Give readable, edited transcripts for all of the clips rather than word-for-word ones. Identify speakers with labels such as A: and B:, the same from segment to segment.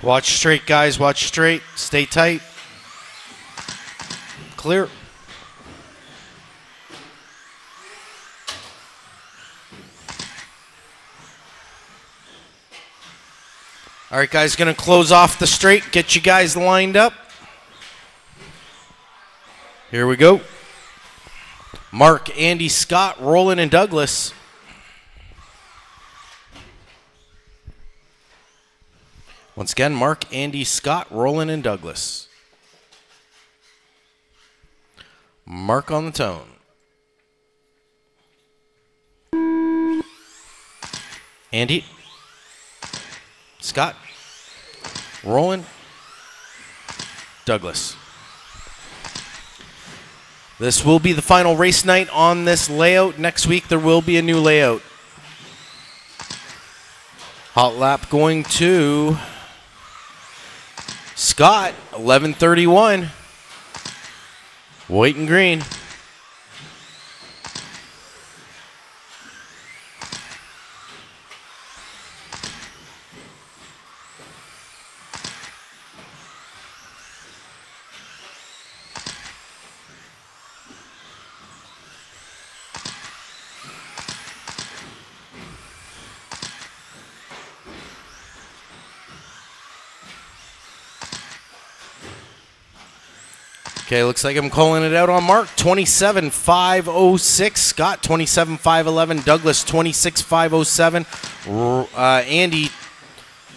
A: Watch straight, guys. Watch straight. Stay tight. Clear. All right, guys, going to close off the straight. Get you guys lined up. Here we go. Mark, Andy, Scott, Roland, and Douglas. Once again, Mark, Andy, Scott, Roland, and Douglas. Mark on the tone. Andy, Scott, Roland, Douglas. This will be the final race night on this layout. Next week there will be a new layout. Hot lap going to Scott, 11:31. White and green. Okay, looks like I'm calling it out on Mark. 27.506. Scott, 27.511. Douglas, 26.507. Andy,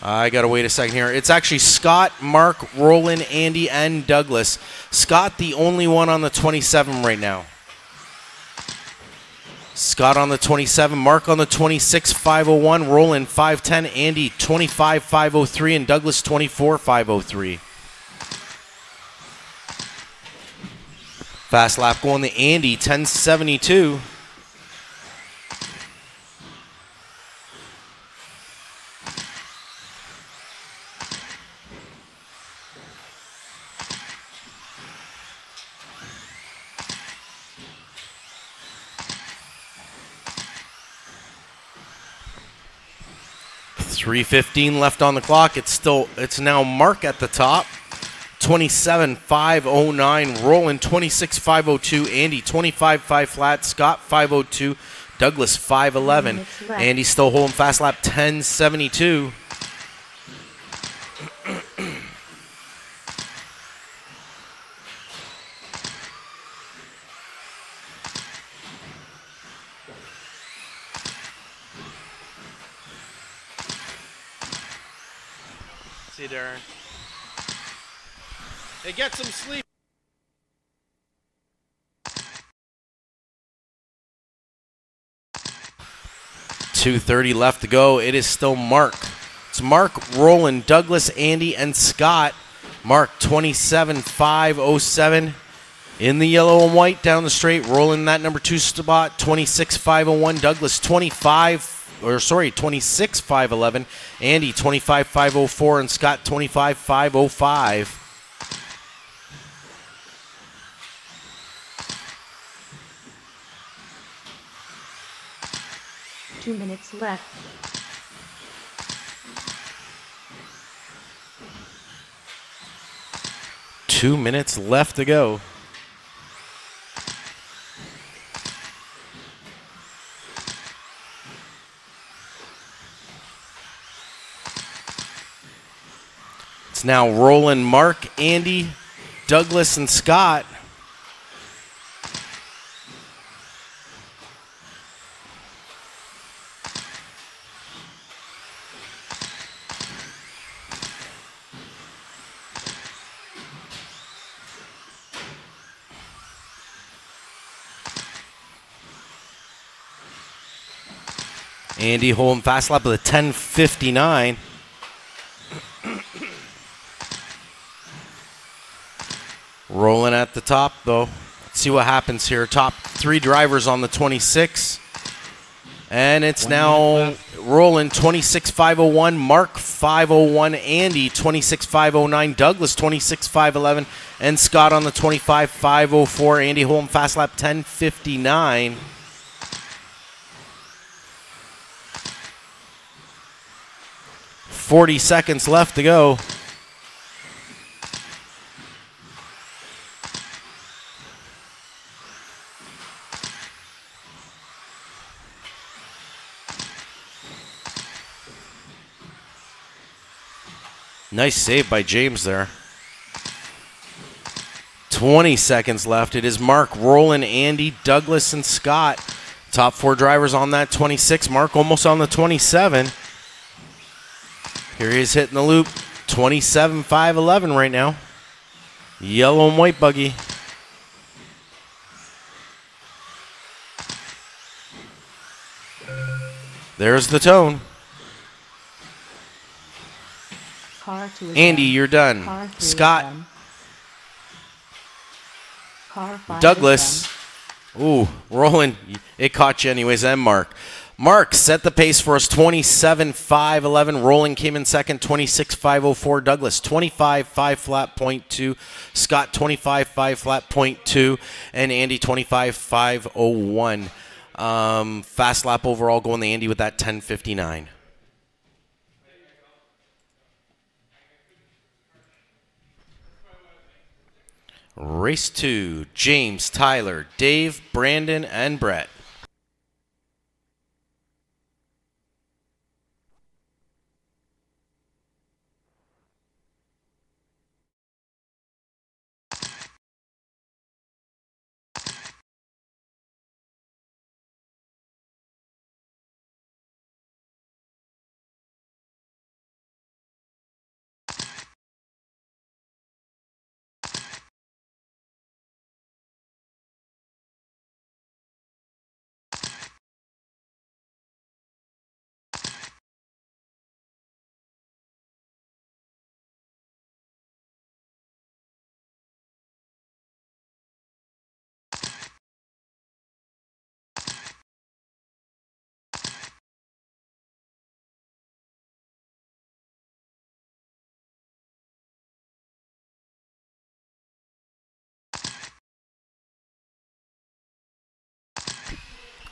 A: I got to wait a second here. It's actually Scott, Mark, Roland, Andy, and Douglas. Scott, the only one on the 27 right now. Scott on the 27, Mark on the 26.501, Roland 5.10, Andy 25.503, and Douglas 24.503. Fast lap going to Andy, 10.72. .315 left on the clock. It's now Mark at the top. 27.509, Roland 26.502, Andy 25.5 flat, Scott 502, Douglas 511. Andy still holding fast lap 10.72. See Darren. Hey, get some sleep. .230 left to go. It is still Mark. It's Mark, Roland, Douglas, Andy, and Scott. Mark 27.507 in the yellow and white down the straight. Roland that number 2 spot. 26.501. Douglas 26.511. Andy 25.504 and Scott 25.505.
B: 2 minutes left.
A: Two minutes left to go. It's now Roland, Mark, Andy, Douglas, and Scott. Andy holding fast lap with a 10.59. Rolling at the top, though. Let's see what happens here. Top 3 drivers on the 26. And it's now Roland 26.501, Mark 501, Andy 26.509, Douglas 26.511, and Scott on the 25.504. Andy holding fast lap 10.59. 40 seconds left to go. Nice save by James there. 20 seconds left. It is Mark, Roland, Andy, Douglas, and Scott. Top 4 drivers on that 26. Mark almost on the 27. Here he is hitting the loop. 27.511 right now. Yellow and white buggy. There's the tone. Andy, you're done. Scott. Douglas. Ooh, Roland, it caught you anyways, and Mark. Mark set the pace for us, 27.511. Roland came in second, 26.504. Douglas, 25.5 flat, .2. Scott, 25.5 flat, .2. And Andy, 25.501. Fast lap overall going to Andy with that 10.59. Race 2, James, Tyler, Dave, Brandon, and Brett.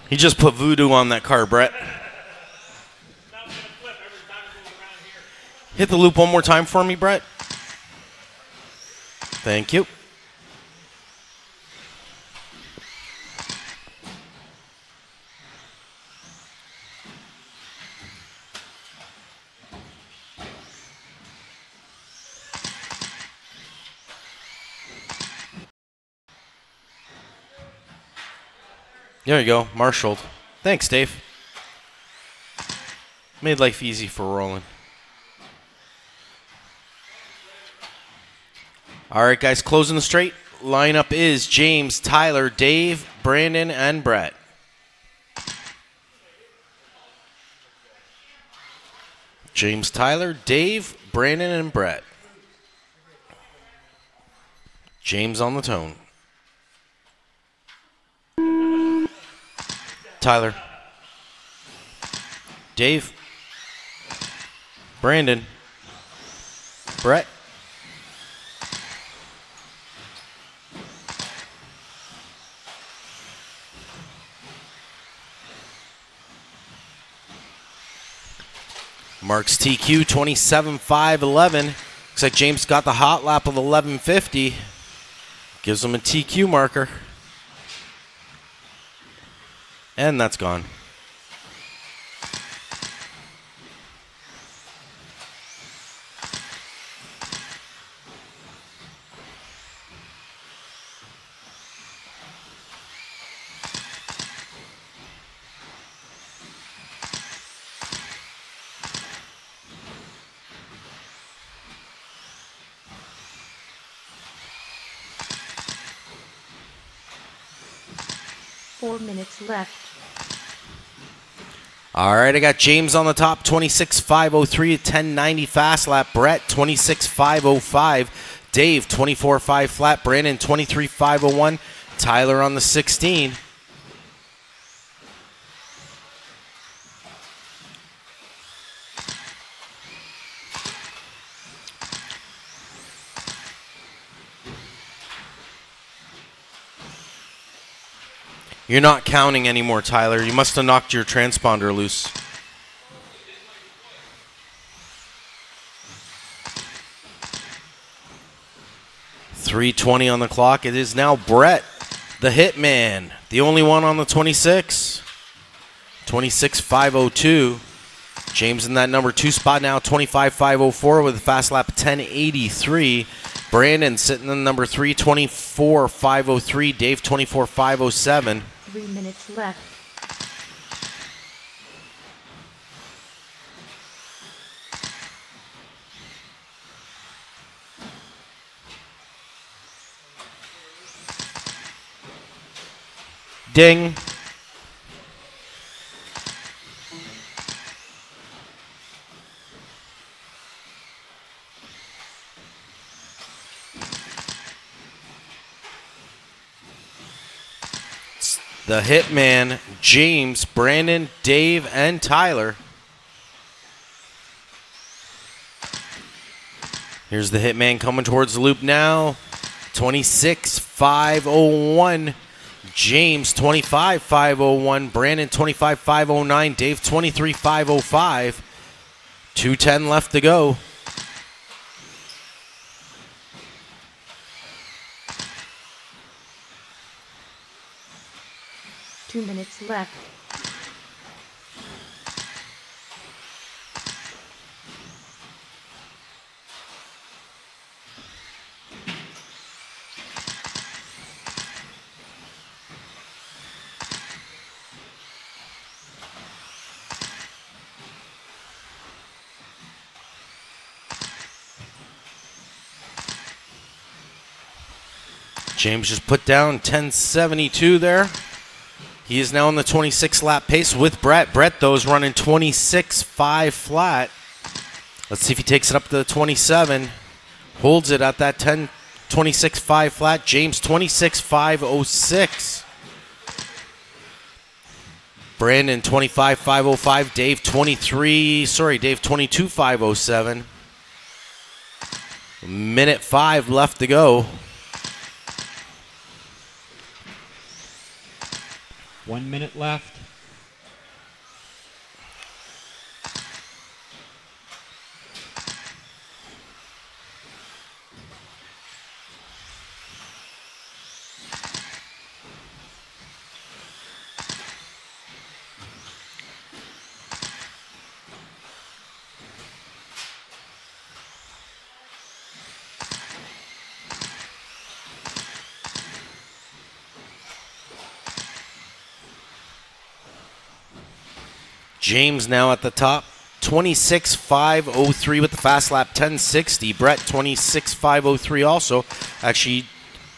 A: He just put voodoo on that car, Brett. Hit the loop one more time for me, Brett. Thank you. There you go, marshaled. Thanks, Dave. Made life easy for Roland. All right, guys, closing the straight. Lineup is James, Tyler, Dave, Brandon, and Brett. James, Tyler, Dave, Brandon, and Brett. James on the tone. Tyler, Dave, Brandon, Brett. Mark's TQ 27.511. Looks like James got the hot lap of 11.50. Gives him a TQ marker. And that's gone.
B: Left.
A: All right, I got James on the top, 26.503 at 10.90 fast lap. Brett, 26.505. Dave, 24.5 flat. Brandon, 23.501. Tyler on the 16. You're not counting anymore, Tyler. You must have knocked your transponder loose. .320 on the clock. It is now Brett, the Hitman, the only one on the 26. 26.502. James in that number 2 spot now, 25.504 with a fast lap 10.83. Brandon sitting in number 3, 24.503. Dave, 24.507.
B: 3 minutes left.
A: Ding. The Hitman, James, Brandon, Dave, and Tyler. Here's the Hitman coming towards the loop now. 26.501. James, 25.501. Brandon, 25.509. Dave, 23.505. 2:10 left to go.
B: Two minutes left.
A: James just put down 10.72 there. He is now on the 26 lap pace with Brett. Brett, though, is running 26.5 flat. Let's see if he takes it up to the 27. Holds it at that 26.5 flat. James, 26.506. Brandon, 25.505. Dave, 22.507. Minute 5 left to go.
C: 1 minute left.
A: James now at the top, 26.503 with the fast lap, 10.60. Brett, 26.503 also. Actually,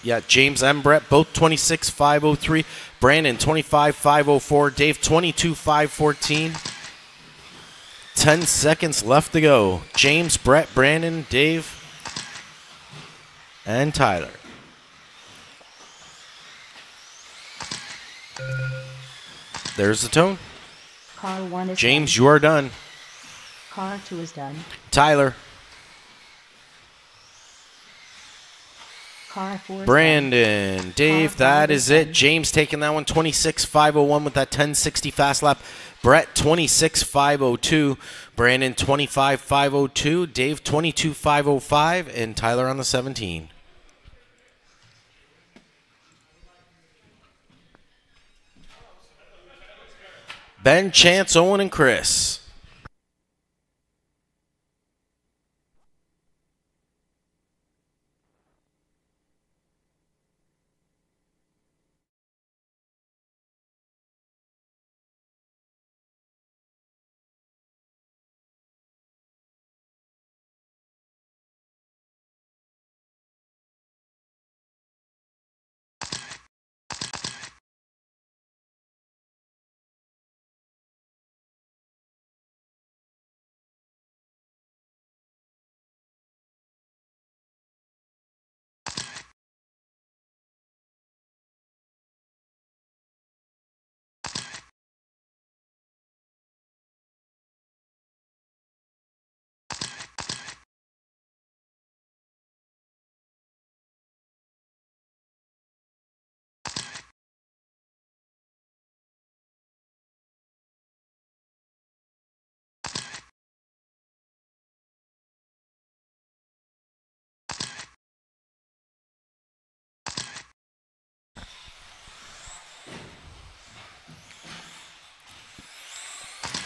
A: yeah, James and Brett both 26.503. Brandon, 25.504. Dave, 22.514. 10 seconds left to go. James, Brett, Brandon, Dave, and Tyler. There's the tone.
B: Car 1 is
A: James,
B: done.
A: you are done.
B: Car 2 is done.
A: Tyler.
B: Car 4 is
A: Brandon. Dave,
B: Car
A: that
B: 5
A: is
B: is
A: it.
B: done.
A: James taking that one, 26.501 with that 10.60 fast lap. Brett, 26.502. Brandon, 25.502. Dave, 22.505. And Tyler on the 17. Ben, Chance, Owen, and Chris.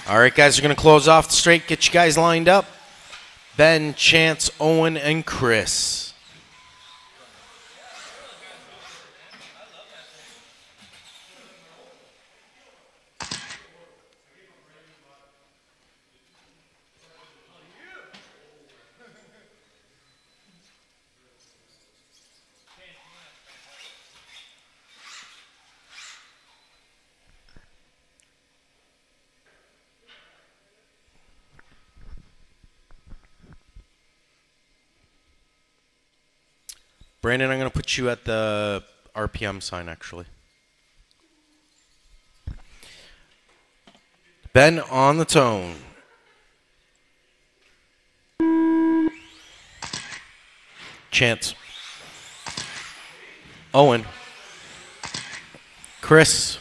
A: All right, guys, we're going to close off the straight. Get you guys lined up. Ben, Chance, Owen, and Chris. Brandon, I'm going to put you at the RPM sign, actually. Ben on the tone. Chance. Owen. Chris.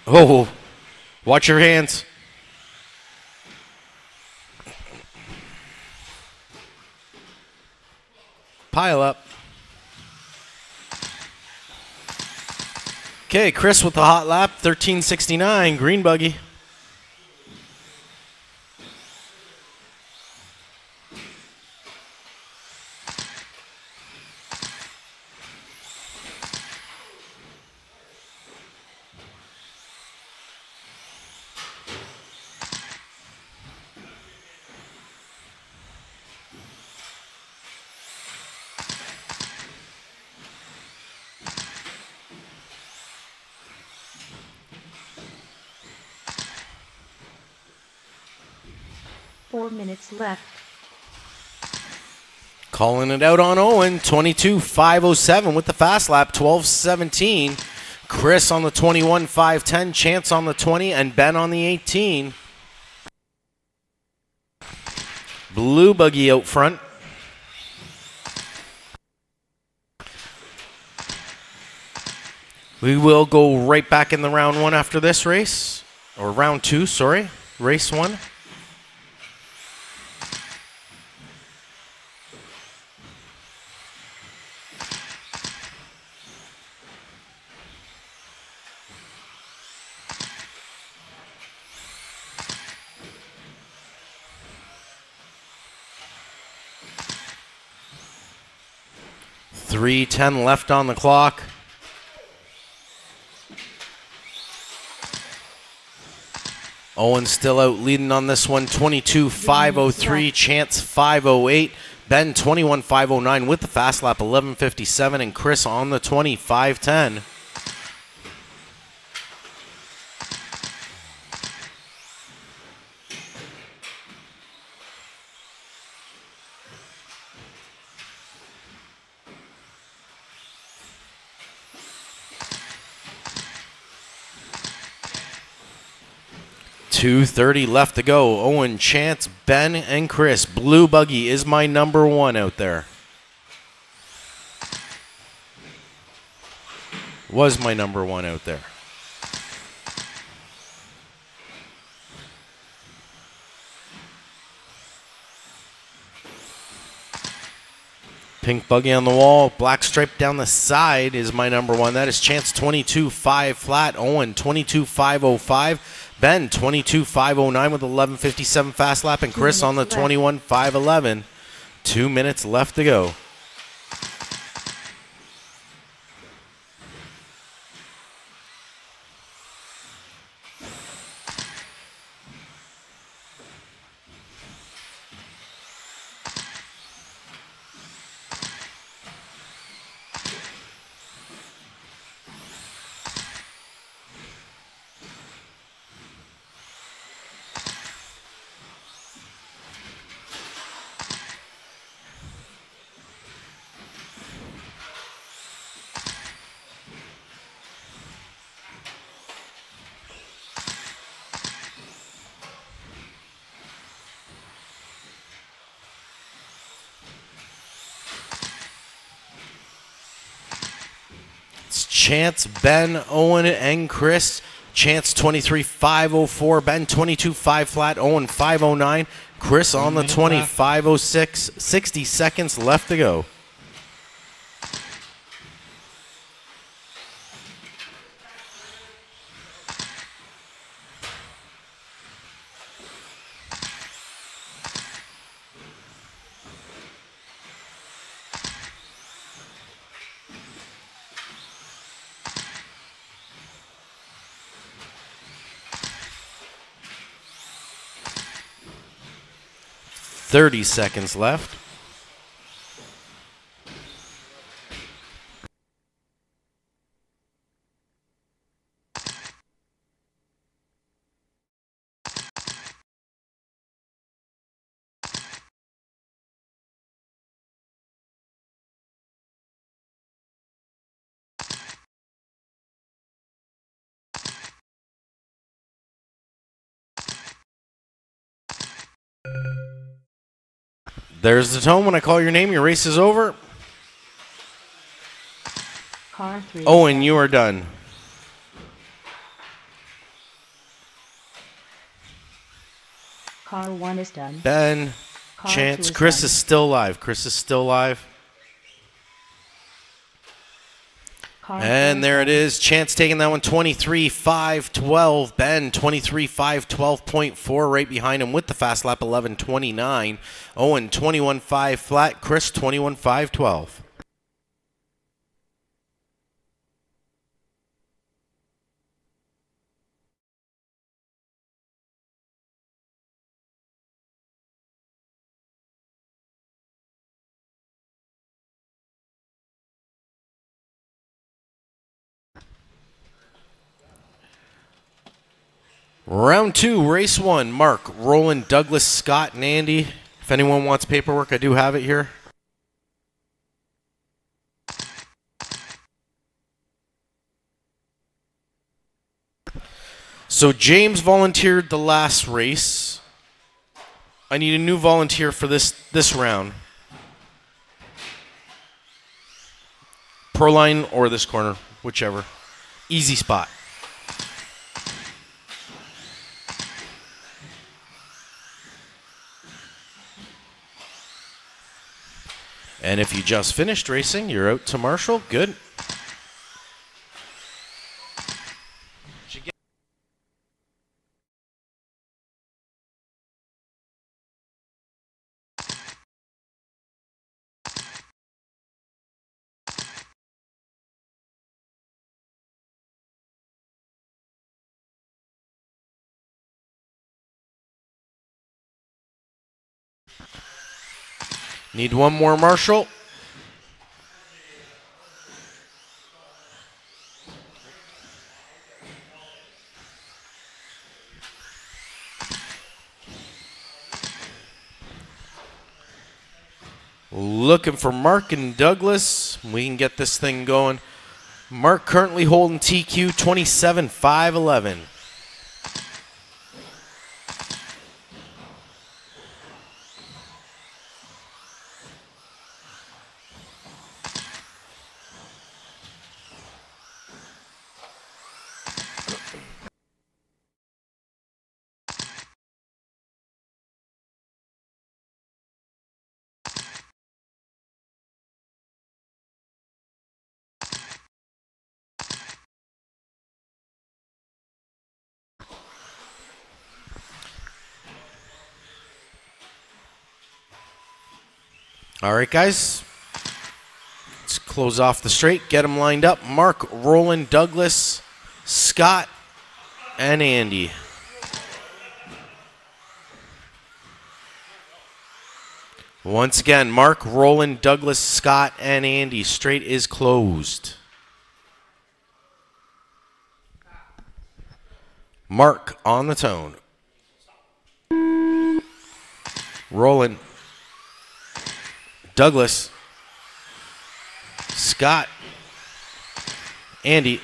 A: Oh, watch your hands. Pile up. Okay, Chris with the hot lap, 1369, green buggy.
B: Minutes left.
A: Calling it out on Owen, 22.507 with the fast lap, 12.17. Chris on the 21.510, Chance on the 20, and Ben on the 18. Blue buggy out front. We will go right back in the round one after this race, or round two, sorry, race one. .310 left on the clock. Owen still out leading on this one, 22.503, Chance 508, Ben 21.509 with the fast lap, 11.57, and Chris on the 20.510. .230 left to go. Owen, Chance, Ben, and Chris. Blue buggy is my number one out there. Was my number one out there. Pink buggy on the wall, black stripe down the side is my number one. That is Chance 22.5 flat. Owen 22.505. Ben 22.509 with 11.57 fast lap, and Chris on the 21.511. 2 minutes left to go. Chance, Ben, Owen, and Chris. Chance 23.504, Ben 22.5 flat, Owen 509, Chris on the 20.506. 60 seconds left to go. 30 seconds left. There's the tone. When I call your name, your race is over.
B: Car 3.
A: Owen, you are done.
B: Car 1 is done.
A: Ben,
B: Car
A: Chance,
B: 2 is
A: Chris
B: done.
A: is still alive. Chris is still alive.
B: Car
A: And
B: 4
A: there it
B: done.
A: is. Chance taking that one 23.512. Ben 23.512.4 right behind him with the fast lap 11.29. Owen 21.5 flat. Chris 21.512. Round 2, race 1. Mark, Roland, Douglas, Scott, and Andy. If anyone wants paperwork, I do have it here. So James volunteered the last race. I need a new volunteer for this round. Pro line or this corner, whichever. Easy spot. And if you just finished racing, you're out to Marshall. Good. Need one more, Marshall. Looking for Mark and Douglas. We can get this thing going. Mark currently holding TQ 27.511. All right, guys. Let's close off the straight, get them lined up. Mark, Roland, Douglas, Scott, and Andy. Once again, Mark, Roland, Douglas, Scott, and Andy. Straight is closed. Mark on the tone. Roland, Douglas, Scott, Andy.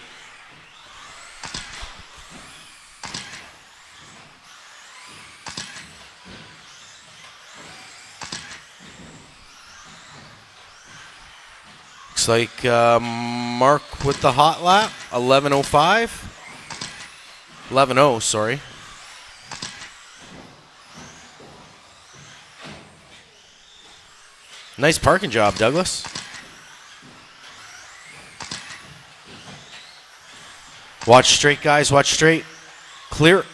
A: Looks like Mark with the hot lap, 11:05. 11:0, sorry. Nice parking job, Douglas. Watch straight, guys. Watch straight. Clear.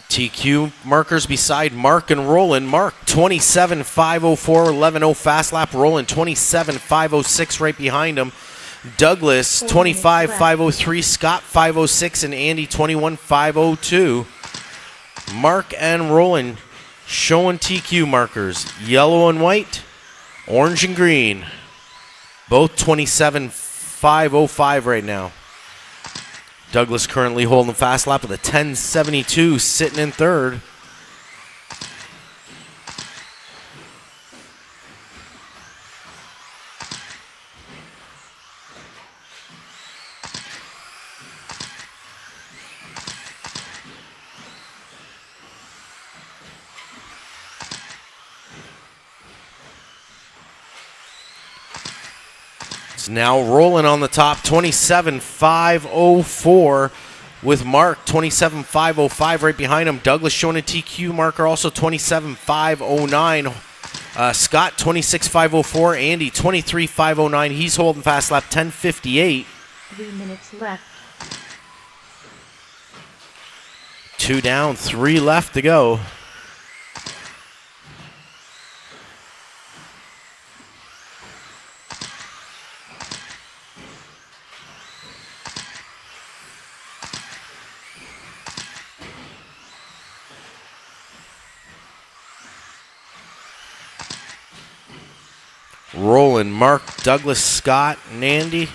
A: TQ markers beside Mark and Roland. Mark 27.504, 11:0 fast lap. Roland 27.506 right behind him. Douglas
B: 4 minutes left.
A: 25.503, Scott 5.06, and Andy 21.502. Mark and Roland showing TQ markers. Yellow and white, orange and green. Both 27.505 right now. Douglas currently holding the fast lap with a 10.72, sitting in third. Now rolling on the top, 27.504 with Mark, 27.505 right behind him. Douglas showing a TQ marker, also 27.509. Scott, 26.504. Andy, 23.509. He's holding fast lap, 10.58.
B: 3 minutes left.
A: 2 down, 3 left to go. Rolling, Mark, Douglas, Scott, and Andy.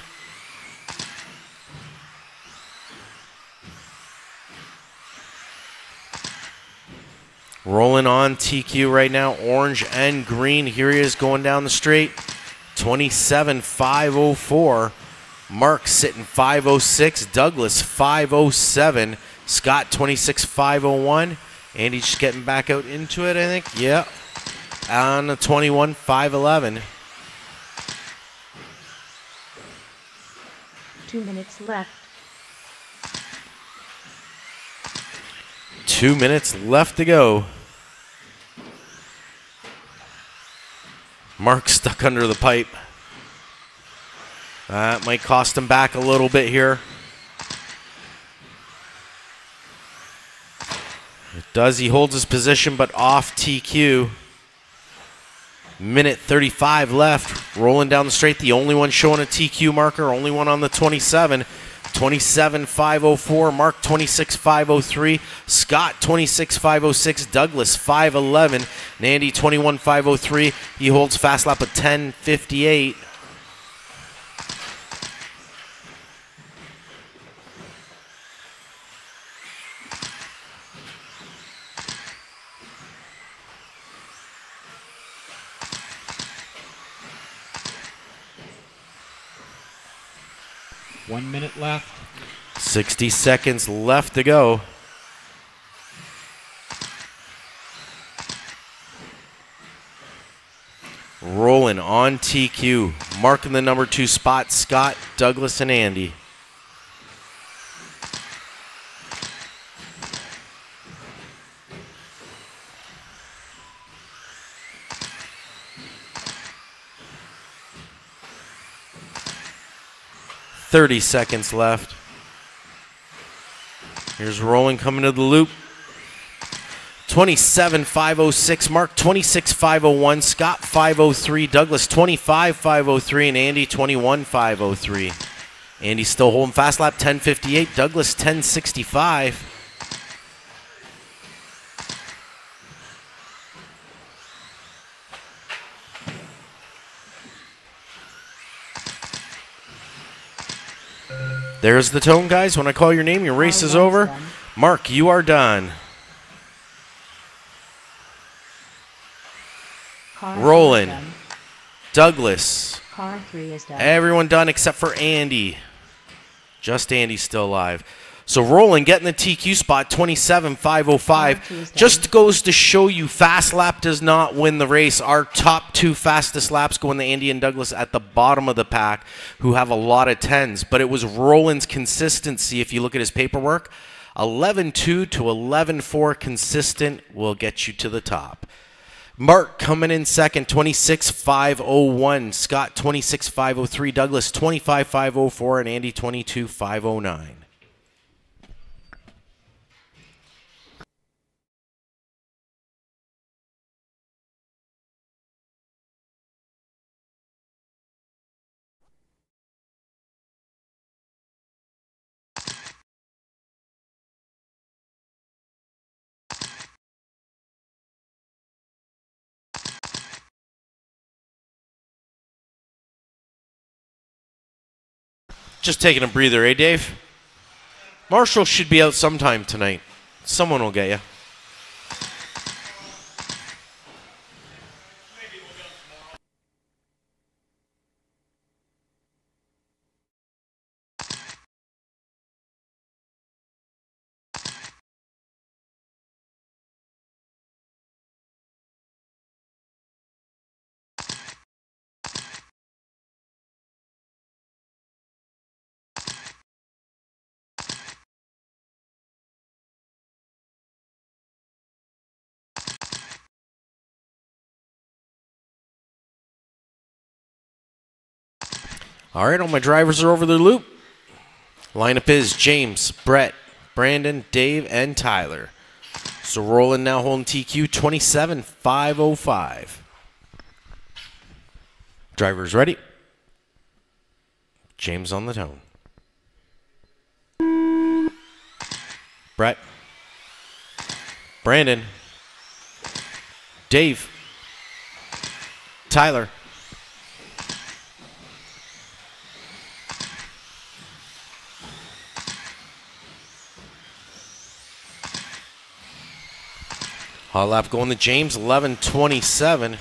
A: Rolling on TQ right now, orange and green. Here he is going down the straight, 27.504. Mark sitting 5.06, Douglas 5.07, Scott 26.501. Andy just getting back out into it, I think. Yeah, on the 21.511.
B: 2 minutes left.
A: 2 minutes left to go. Mark stuck under the pipe. That might cost him back a little bit here. It does. He holds his position, but off TQ. Minute 35 left. Rolling down the straight. The only one showing a TQ marker. Only one on the 27. 27.504. Mark 26.503. Scott 26.506. Douglas 5.11. And Andy 21.503. He holds fast lap at 10.58.
C: One minute left.
A: 60 seconds left to go. Rolling on TQ. Marking the number 2 spot, Scott, Douglas, and Andy. Thirty seconds left. Here's Rolling coming to the loop. 27.506. Mark 26.501. Scott 503. Douglas 25.503. And Andy 21.503. Andy still holding fast lap 10.58. Douglas 10.65. There's the tone, guys. When I call your name, your race is over.
B: Done.
A: Mark, you are done.
B: Car 2
A: Rolling.
B: is done.
A: Douglas.
B: Car 3 is done.
A: Everyone done except for Andy. Just Andy's still alive. So Rolling getting the TQ spot, 27.505. Just goes to show you fast lap does not win the race. Our top 2 fastest laps go in the Andy and Douglas at the bottom of the pack, who have a lot of 10s. But it was Roland's consistency. If you look at his paperwork, 11.2 to 11.4 consistent will get you to the top. Mark coming in second, 26.501. Scott 26.503. Douglas 25.504. And Andy 22.509. Just taking a breather, eh, Dave? Marshall should be out sometime tonight. Someone will get you. All right, all my drivers are over their loop. Lineup is James, Brett, Brandon, Dave, and Tyler. So rolling now, holding TQ 27,505. Drivers ready. James on the tone. Brett, Brandon, Dave, Tyler. Hot lap going to James, 11:27.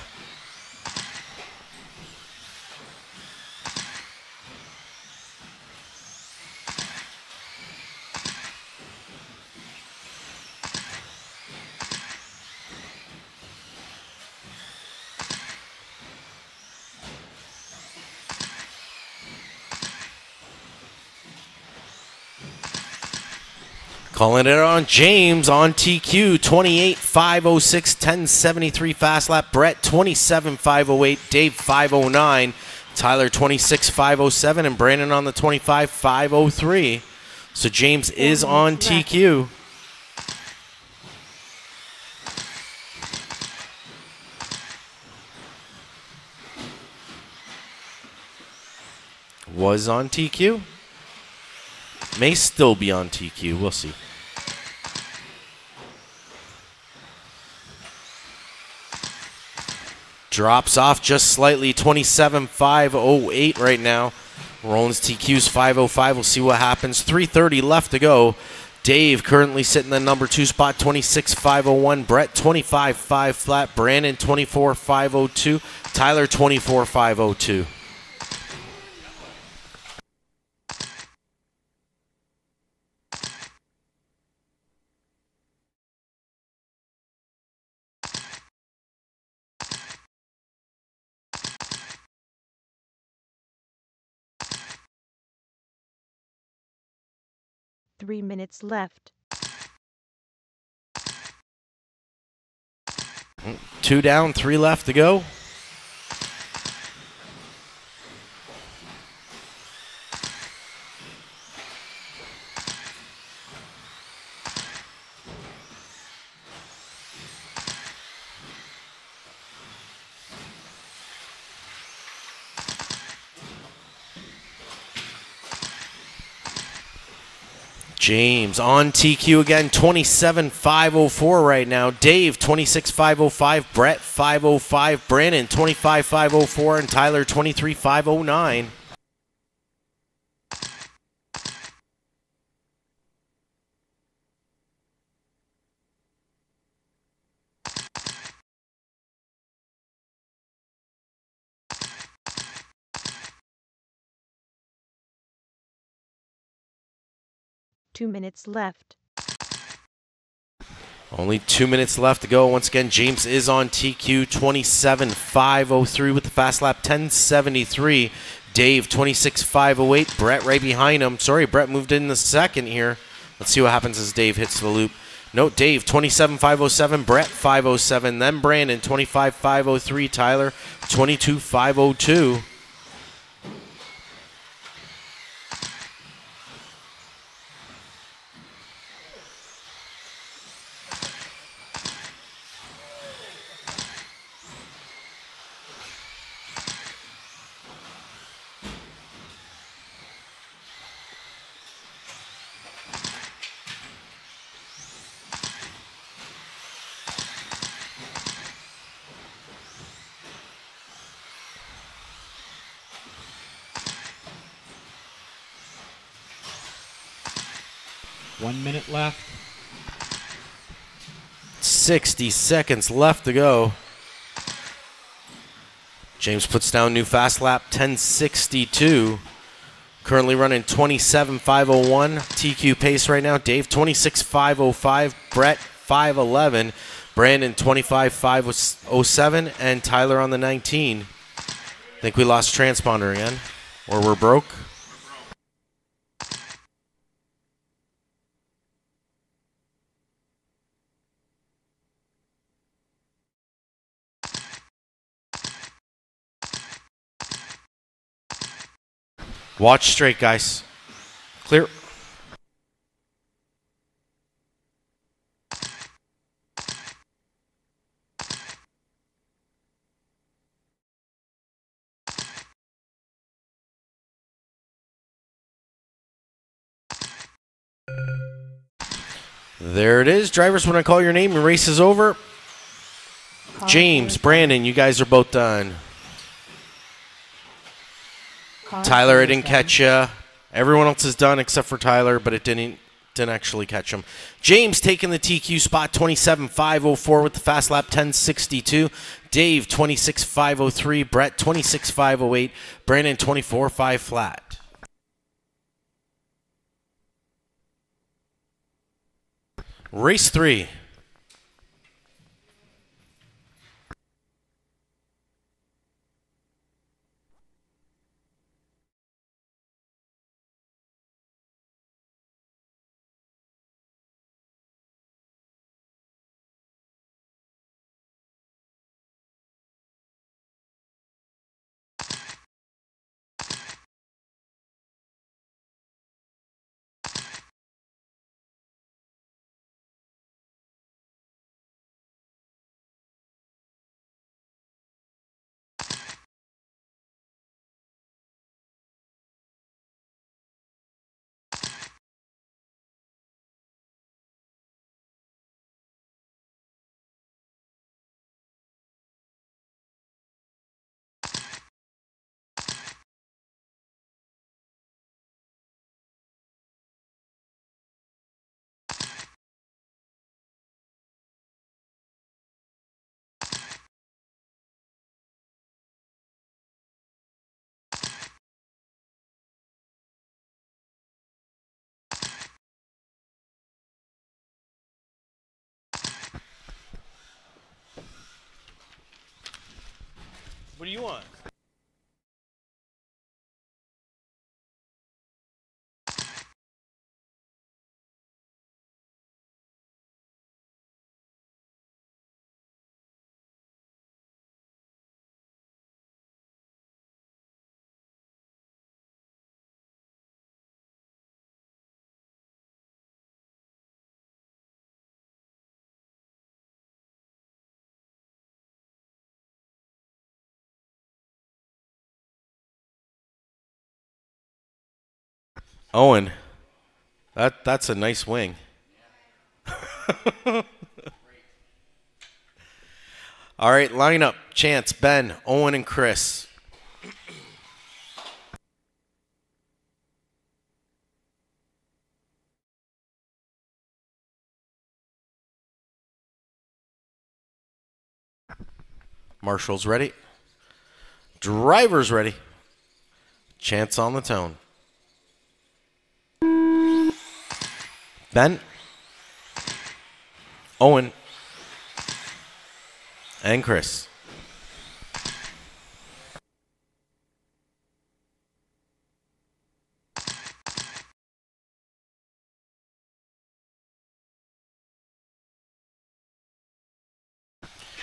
A: Calling it on James on TQ, 28,506, 1073 fast lap. Brett, 27,508. Dave, 509. Tyler, 26,507. And Brandon on the 25,503. So James is on TQ. Was on TQ. May still be on TQ. We'll see. Drops off just slightly, 27,508 right now. Rollins TQ's 505. We'll see what happens. 3:30 left to go. Dave currently sitting in the number 2 spot, 26,501. Brett, 25,5 flat. Brandon, 24,502. Tyler, 24,502.
B: Three minutes left.
A: 2 down, 3 left to go. James on TQ again, 27,504 right now. Dave, 26,505. Brett, 505. Brandon, 25,504. And Tyler, 23,509.
B: Two minutes left.
A: Only 2 minutes left to go. Once again, James is on TQ, 27,503 with the fast lap, 1073. Dave, 26,508. Brett right behind him. Sorry, Brett moved in the second here. Let's see what happens as Dave hits the loop. No, Dave, 27,507. Brett, 507. Then Brandon, 25,503. Tyler, 22,502.
C: 1 minute left.
A: 60 seconds left to go. James puts down new fast lap, 10:62. Currently running 27.501 TQ pace right now. Dave 26.505. Brett 5:11. Brandon 25.507. And Tyler on the 19. Think we lost transponder again, or we're broke. Watch straight, guys. Clear. There it is. Drivers, when I call your name, your race is over. James, Brandon, you guys are both done. Tyler, I didn't catch you. Everyone else is done except for Tyler, but it didn't actually catch him. James taking the TQ spot, 27.504 with the fast lap, 10:62. Dave, 26.503. Brett, 26.508. Brandon, 24.5 flat. Race 3. What do you want? Owen, that's a nice wing. All right, lineup. Chance, Ben, Owen, and Chris. Marshall's ready. Driver's ready. Chance on the tone. Ben, Owen, and Chris.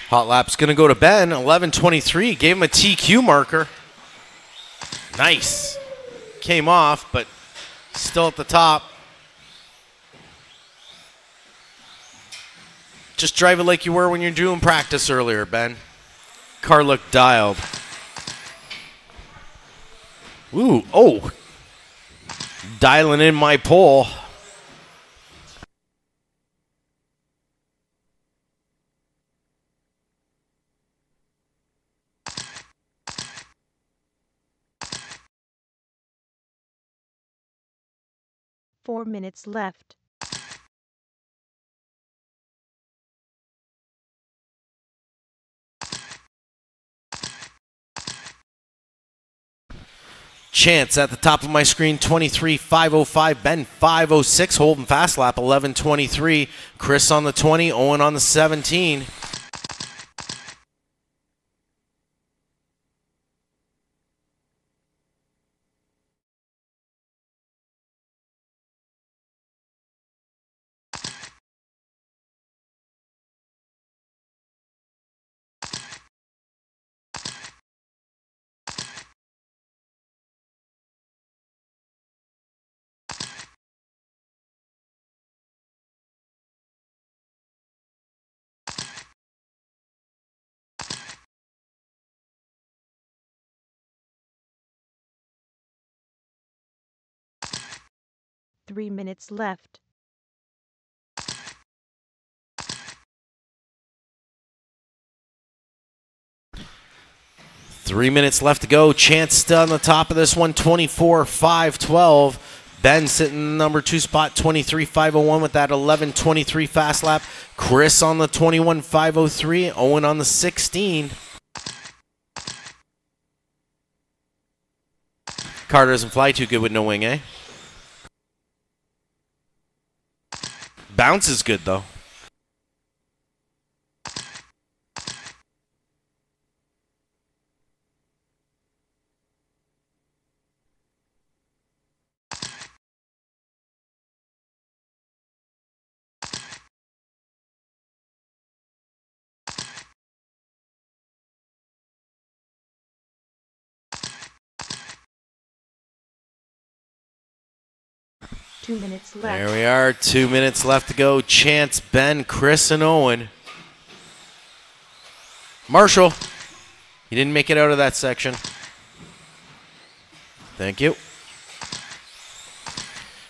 A: Hot lap's going to go to Ben, 11:23. Gave him a TQ marker. Nice. Came off, but still at the top. Just drive it like you were when you're doing practice earlier, Ben. Car looked dialed. Ooh, oh. Dialing in my pole.
B: Four minutes left.
A: Chance at the top of my screen, 23.505. Ben 506, holding fast lap, 11.23. Chris on the 20, Owen on the 17.
B: Three minutes left.
A: Three minutes left to go. Chance still on the top of this one, 24.512. Ben sitting in the number 2 spot, 23.501 with that 11.23 fast lap. Chris on the 21.503. Owen on the 16. Car doesn't fly too good with no wing, eh? Bounce is good, though.
B: Two minutes left.
A: There we are, 2 minutes left to go. Chance, Ben, Chris, and Owen. Marshall, you didn't make it out of that section. Thank you.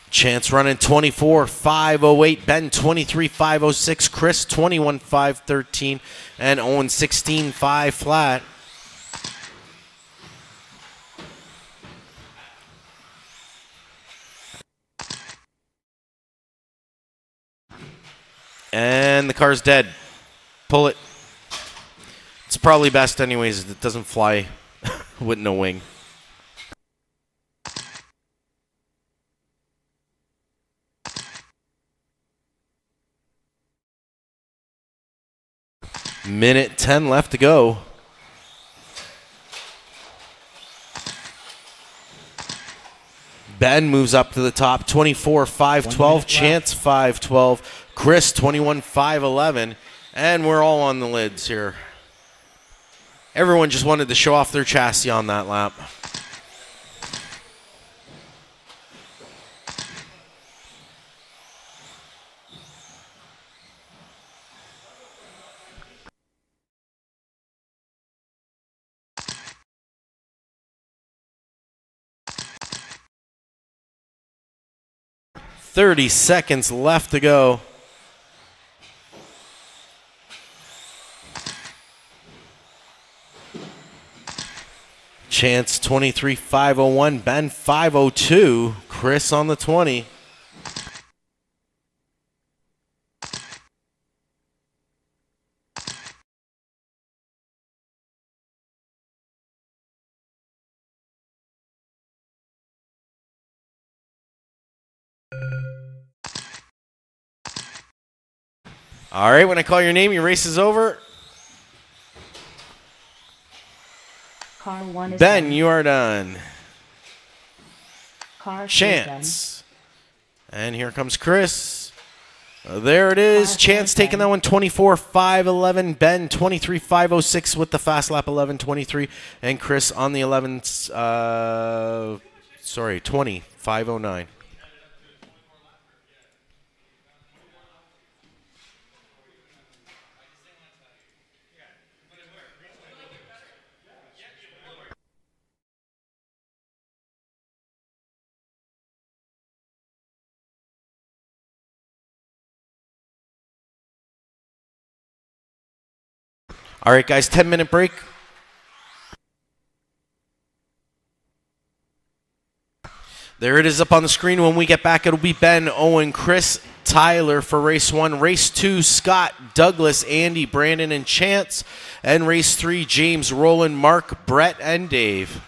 A: Chance running 24.508. Ben 23.506. Chris 21.513. And Owen 16.5 flat. And the car's dead. Pull it. It's probably best anyways. It doesn't fly with no wing. Minute 10 left to go. Ben moves up to the top, 24.512. Chance 5.12. Chris 21.511. And we're all on the lids here. Everyone just wanted to show off their chassis on that lap. .30 seconds left to go. Chance 23.501. Ben 502. Chris on the 20. All right, when I call your name, your race is over.
D: Car 1 is
A: Ben,
D: done.
A: you are done.
D: Car 2
A: Chance. And here comes Chris. There it is.
D: Car
A: Chance
D: 4
A: taking that one, 24.511. Ben 23.506 with the fast lap, 11.23. And Chris on the 20.509. All right, guys, 10-minute break. There it is up on the screen. When we get back, it'll be Ben, Owen, Chris, Tyler for race 1. Race 2, Scott, Douglas, Andy, Brandon, and Chance. And race 3, James, Roland, Mark, Brett, and Dave.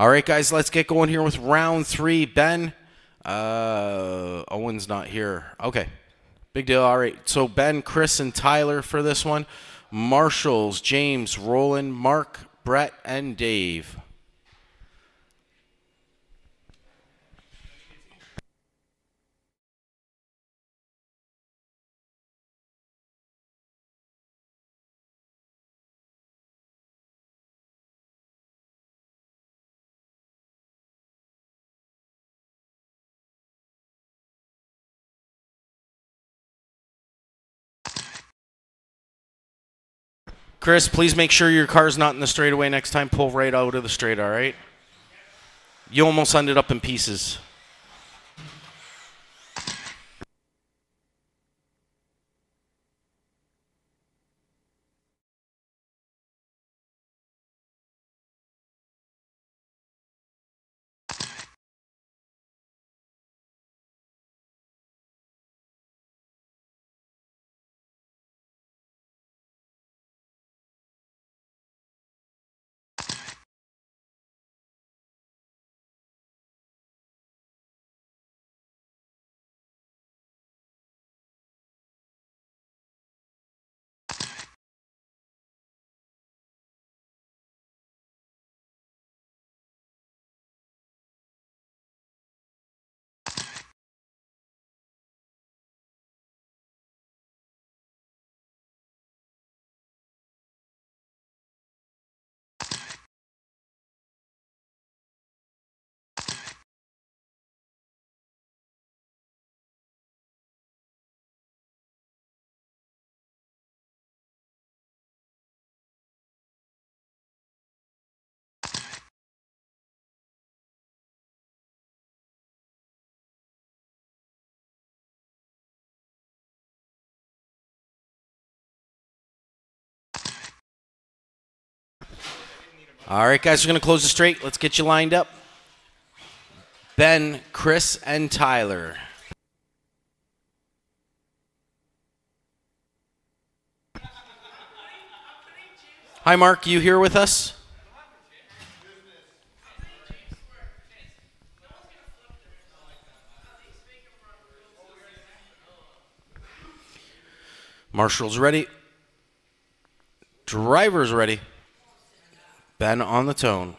A: All right, guys, let's get going here with round 3. Ben, Owen's not here. Okay, big deal. All right, so Ben, Chris, and Tyler for this one. Marshalls, James, Roland, Mark, Brett, and Dave. Chris, please make sure your car's not in the straightaway next time. Pull right out of the straight, all right? You almost ended up in pieces. All right, guys, we're going to close the straight. Let's get you lined up. Ben, Chris, and Tyler. Hi, Mark. You here with us? Marshall's ready. Driver's ready. Ben on the tone.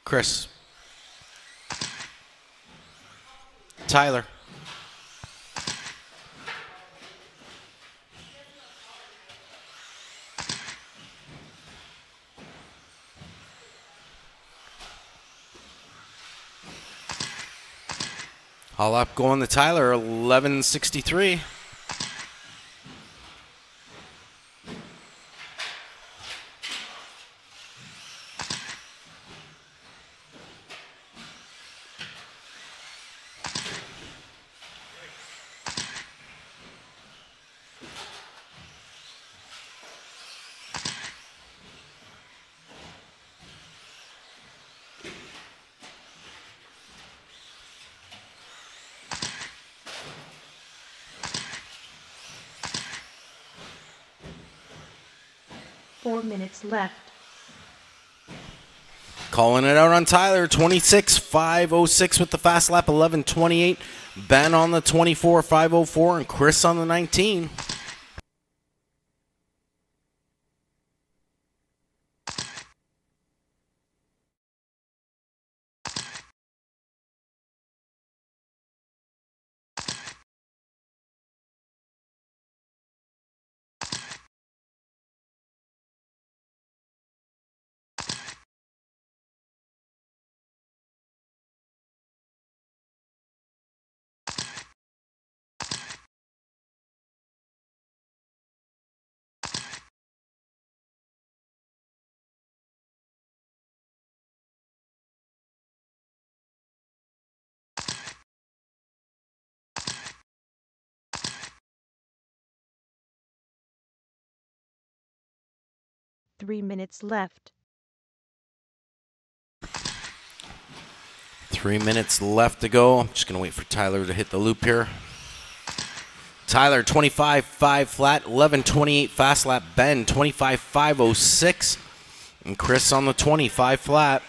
A: Chris. Tyler. All up going to Tyler, 1163.
B: Four minutes left.
A: Calling it out on Tyler, 26.506 with the fast lap, 11.28. Ben on the 24.504 and Chris on the 19.
B: Three minutes left.
A: 3 minutes left to go. I'm just going to wait for Tyler to hit the loop here. Tyler, 25.5 flat, 11.28 fast lap. Ben, 25.506. And Chris on the 25 flat.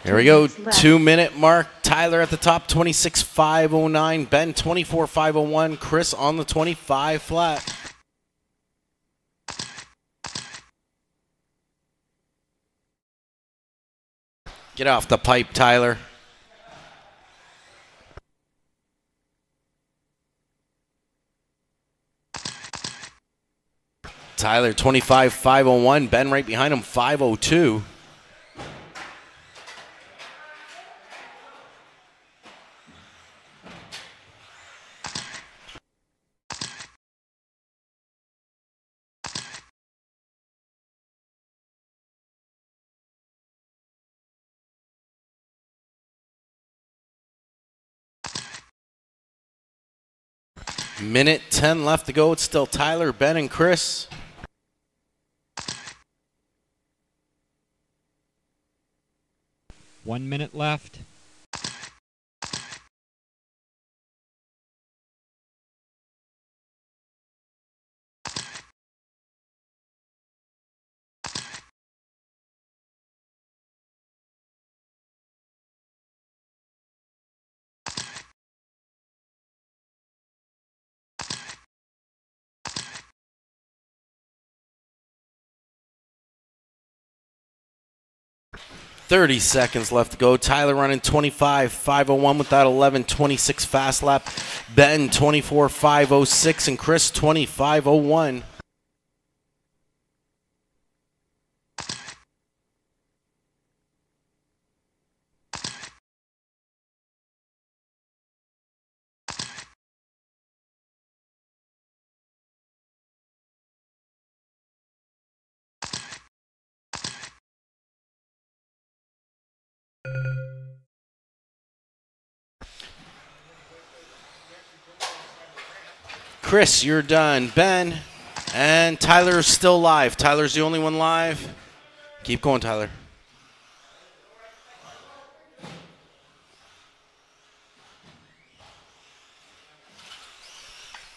A: Here we go, 2-minute mark. Tyler at the top, 26.509. Ben, 24.501. Chris on the 25 flat. Get off the pipe, Tyler. Tyler, 25.501. Ben right behind him, 502. Minute 10 left to go. It's still Tyler, Ben, and Chris.
C: One minute left.
A: .30 seconds left to go. Tyler running 25.501 with that 11.26 fast lap. Ben 24.506 and Chris 25.01. Chris, you're done. Ben and Tyler's still live. Tyler's the only one live. Keep going, Tyler.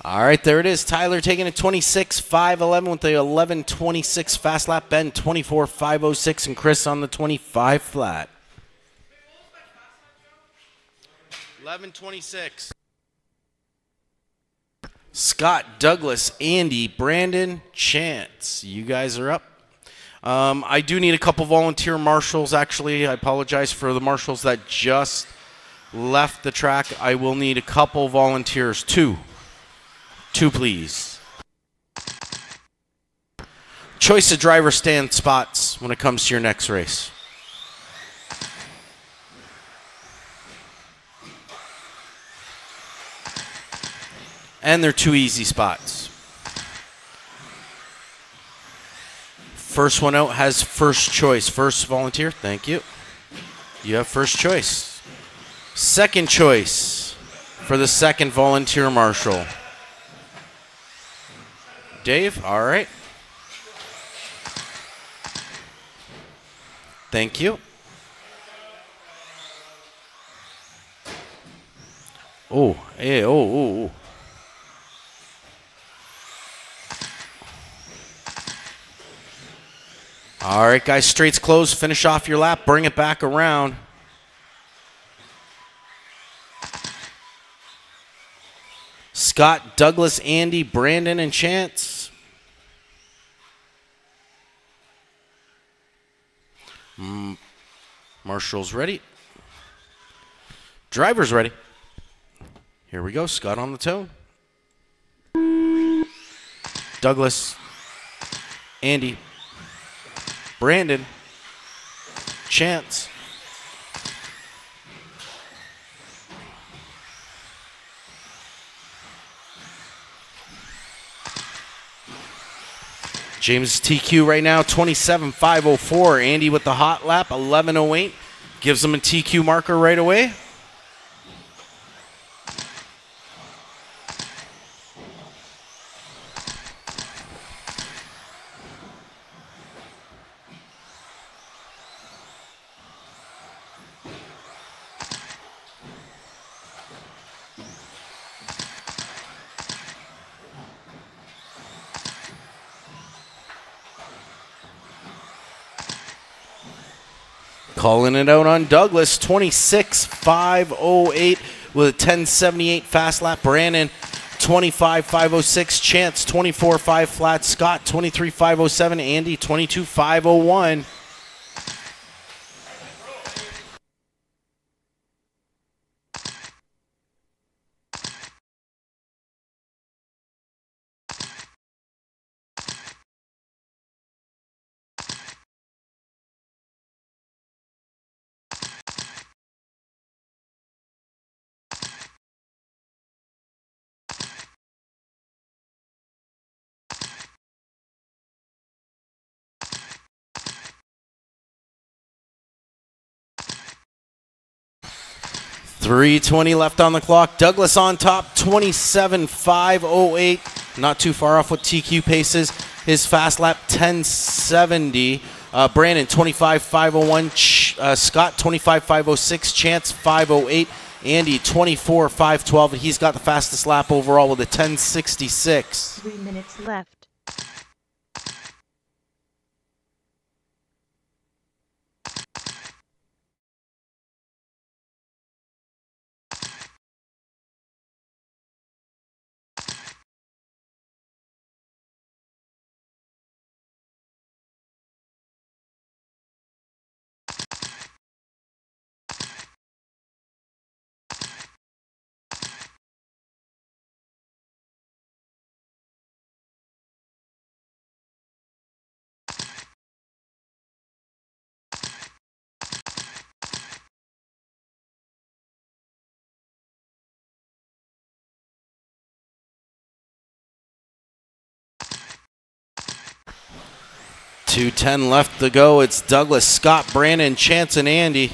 A: All right, there it is. Tyler taking a 26.511 with the 11.26 fast lap. Ben 24.506 and Chris on the 25 flat. 11.26. Scott, Douglas, Andy, Brandon, Chance. You guys are up. I do need a couple volunteer marshals, actually. I apologize for the marshals that just left the track. I will need a couple volunteers. Two, please. Choice of driver stand spots when it comes to your next race. And they're 2 easy spots. First one out has first choice. First volunteer, thank you. You have first choice. Second choice for the second volunteer marshal. Dave, all right. Thank you. Oh, hey, oh. All right, guys, straights closed. Finish off your lap. Bring it back around. Scott, Douglas, Andy, Brandon, and Chance. Marshall's ready. Driver's ready. Here we go. Scott on the toe. Douglas. Andy, Brandon, Chance. James TQ right now, 27.504. Andy with the hot lap, 11.08. Gives him a TQ marker right away. Calling it out on Douglas, 26.508 with a 10.78 fast lap. Brandon, 25.506. Chance, 24.5 flat. Scott, 23.507. Andy, 22.501. .320 left on the clock. Douglas on top, 27.508. Not too far off with TQ paces. His fast lap, 10.70. Brandon, 25.501. Scott, 25.506. Chance, 5.08. Andy, 24.512. And he's got the fastest lap overall with a 10.66.
B: 3 minutes left.
A: .210 left to go. It's Douglas, Scott, Brandon, Chance, and Andy.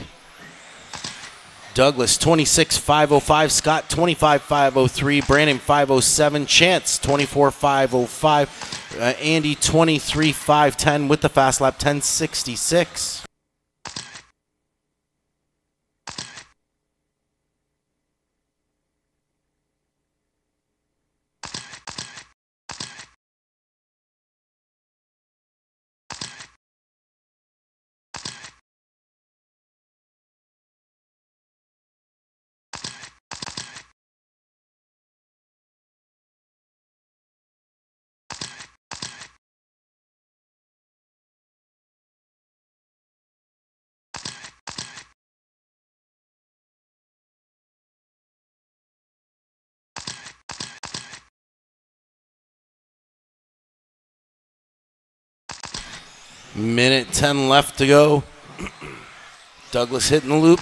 A: Douglas, 26.505. Scott, 25.503. Brandon, 507. Chance, 24.505. Andy, 23.510 with the fast lap, 10.66. Minute 10 left to go. Douglas hitting the loop.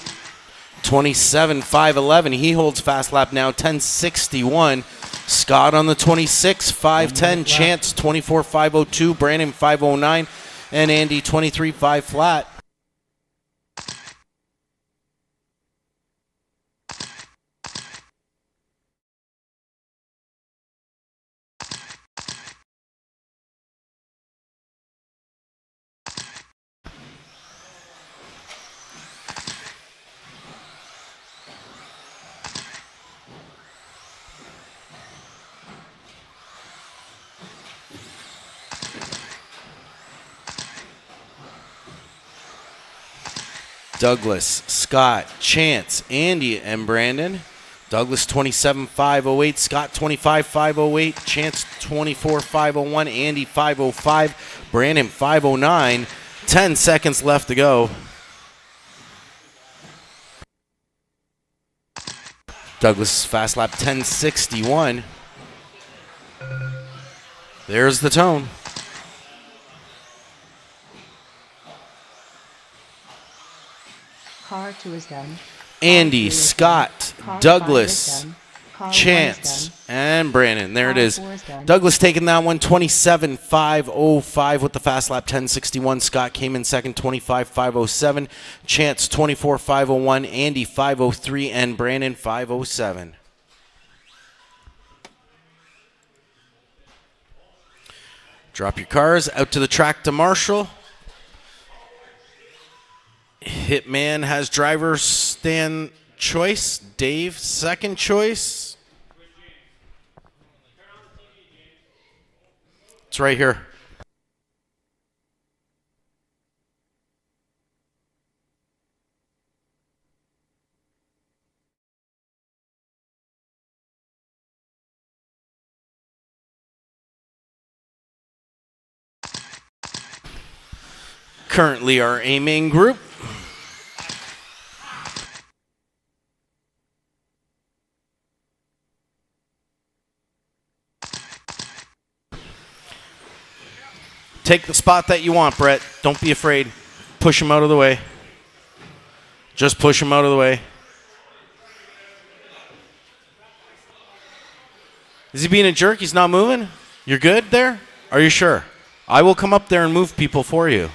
A: 27.511. He holds fast lap now, 10.61. Scott on the 26.510. Chance, 24.502. Brandon, 509. And Andy, 23.5 flat. Douglas, Scott, Chance, Andy, and Brandon. Douglas 27.508, Scott 25.508, Chance 24.501, Andy 505, Brandon 509. 10 seconds left to go. Douglas fast lap 10.61. There's the tone.
D: Car 2 is done.
A: Andy,
D: Car 3 is
A: Scott,
D: done. Car 5
A: Douglas,
D: is done. Car 1 is
A: Chance,
D: done.
A: and Brandon. There it
D: Car
A: is.
D: 4 is done.
A: Douglas taking that one, 27.505 with the fast lap, 10:61. Scott came in second, 25.507. Chance, 24.501. Andy, 503. And Brandon, 507. Drop your cars out to the track to Marshall. Hitman has driver stand choice. Dave, second choice. It's right here. Currently our A-main group. Take the spot that you want, Brett. Don't be afraid. Push him out of the way. Just push him out of the way. Is he being a jerk? He's not moving? You're good there? Are you sure? I will come up there and move people for you.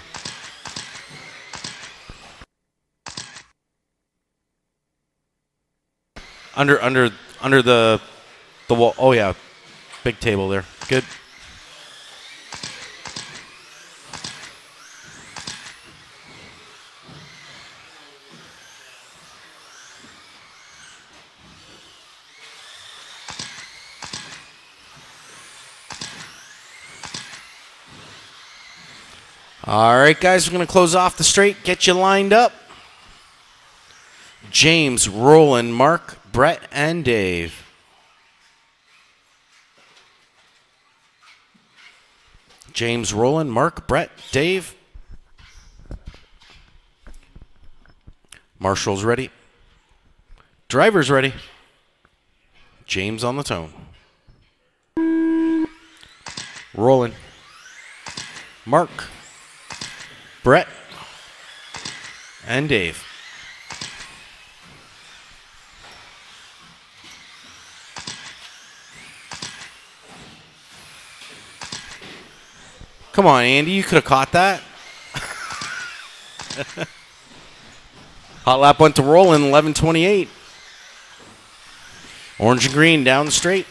A: Under the wall. Oh yeah. Big table there. Good. All right, guys, we're going to close off the straight, get you lined up. James, Roland, Mark, Brett, and Dave. James, Roland, Mark, Brett, Dave. Marshall's ready. Driver's ready. James on the tone. Roland. Mark. Brett. And Dave. Come on, Andy. You could have caught that. Hot lap went to Roland, 11:28. Orange and green down the straight.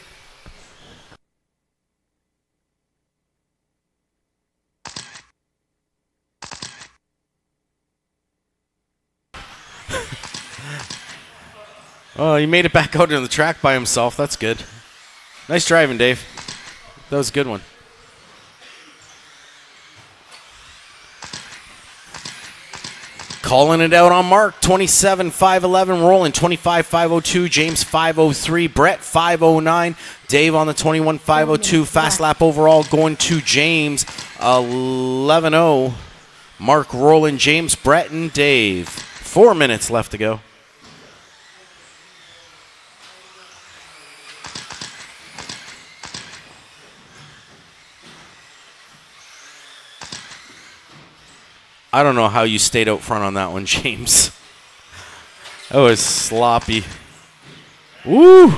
A: Oh, he made it back out on the track by himself. That's good. Nice driving, Dave. That was a good one. Calling it out on Mark, 27.511. Roland, 25.502. James, 503. Brett, 509. Dave on the 21.502. Fast lap overall going to James, 11.0. Mark, Roland, James, Brett, and Dave. 4 minutes left to go. I don't know how you stayed out front on that one, James. That was sloppy. Woo!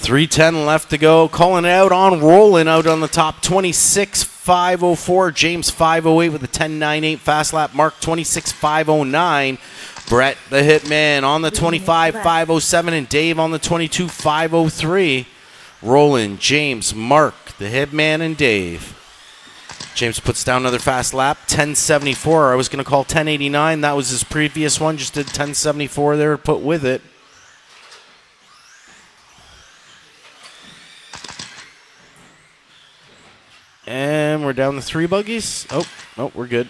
A: .310 left to go. Calling it out on Roland out on the top. 26.504. James 508 with a 10.98 fast lap. Mark 26.509. Brett the Hitman on the 25.507 and Dave on the 22.503. Roland, James, Mark, the Hitman, and Dave. James puts down another fast lap. 10.74. I was going to call 10.89. That was his previous one. Just did 10.74 there to put with it. And we're down to 3 buggies. Oh, we're good.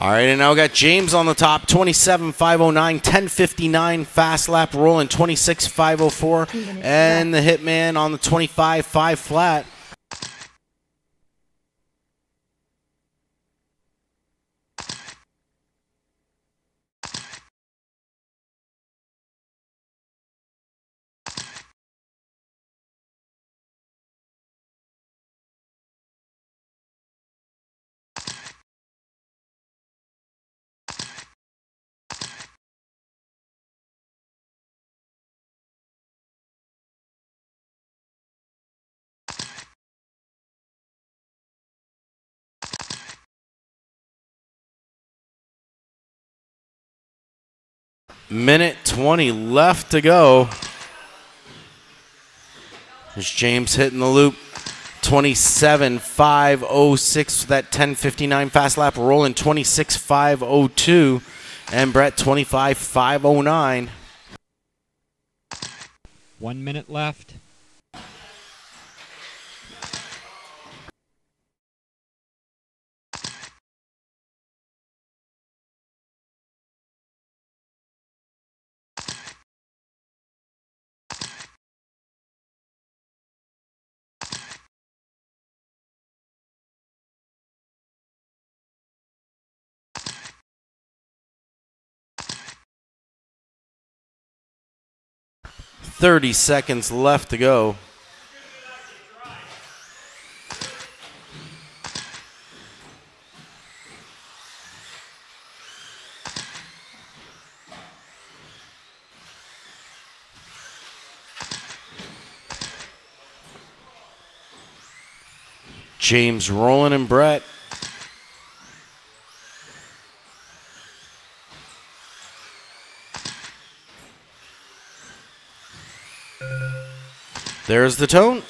A: All right, and now we got James on the top, 27.509, 10.59 fast lap, rolling 26.504,
B: 2 minutes
A: and the Hitman on the 25.5 flat. Minute 20 left to go. There's James hitting the loop. 27.506 for that 10.59 fast lap, rolling 26.502, and Brett 25.509.
C: 1 minute left.
A: Thirty seconds left to go. James rolling and Brett. There's the tone.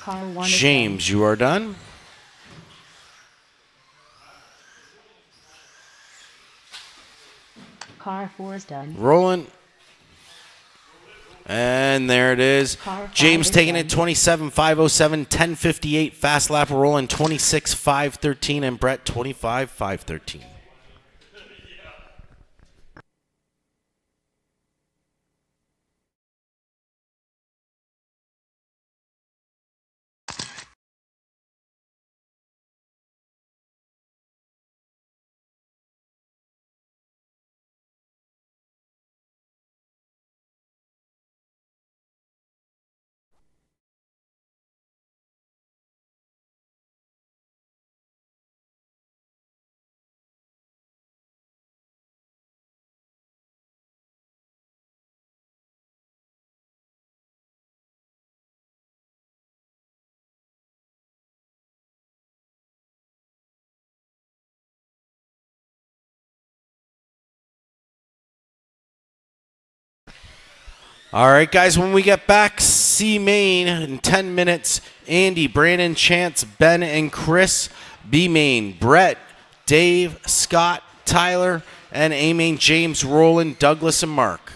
D: Car 1 is
A: James, you are done.
D: done. Car 4 is done.
A: Rolling. And there it is.
D: Car 5
A: James
D: is
A: taking
D: done.
A: it 27.507, 10.58 fast lap, rolling 26.513, and Brett 25.513. All right, guys, when we get back, C main in 10 minutes. Andy, Brandon, Chance, Ben, and Chris. B main, Brett, Dave, Scott, Tyler, and A main, James, Roland, Douglas, and Mark.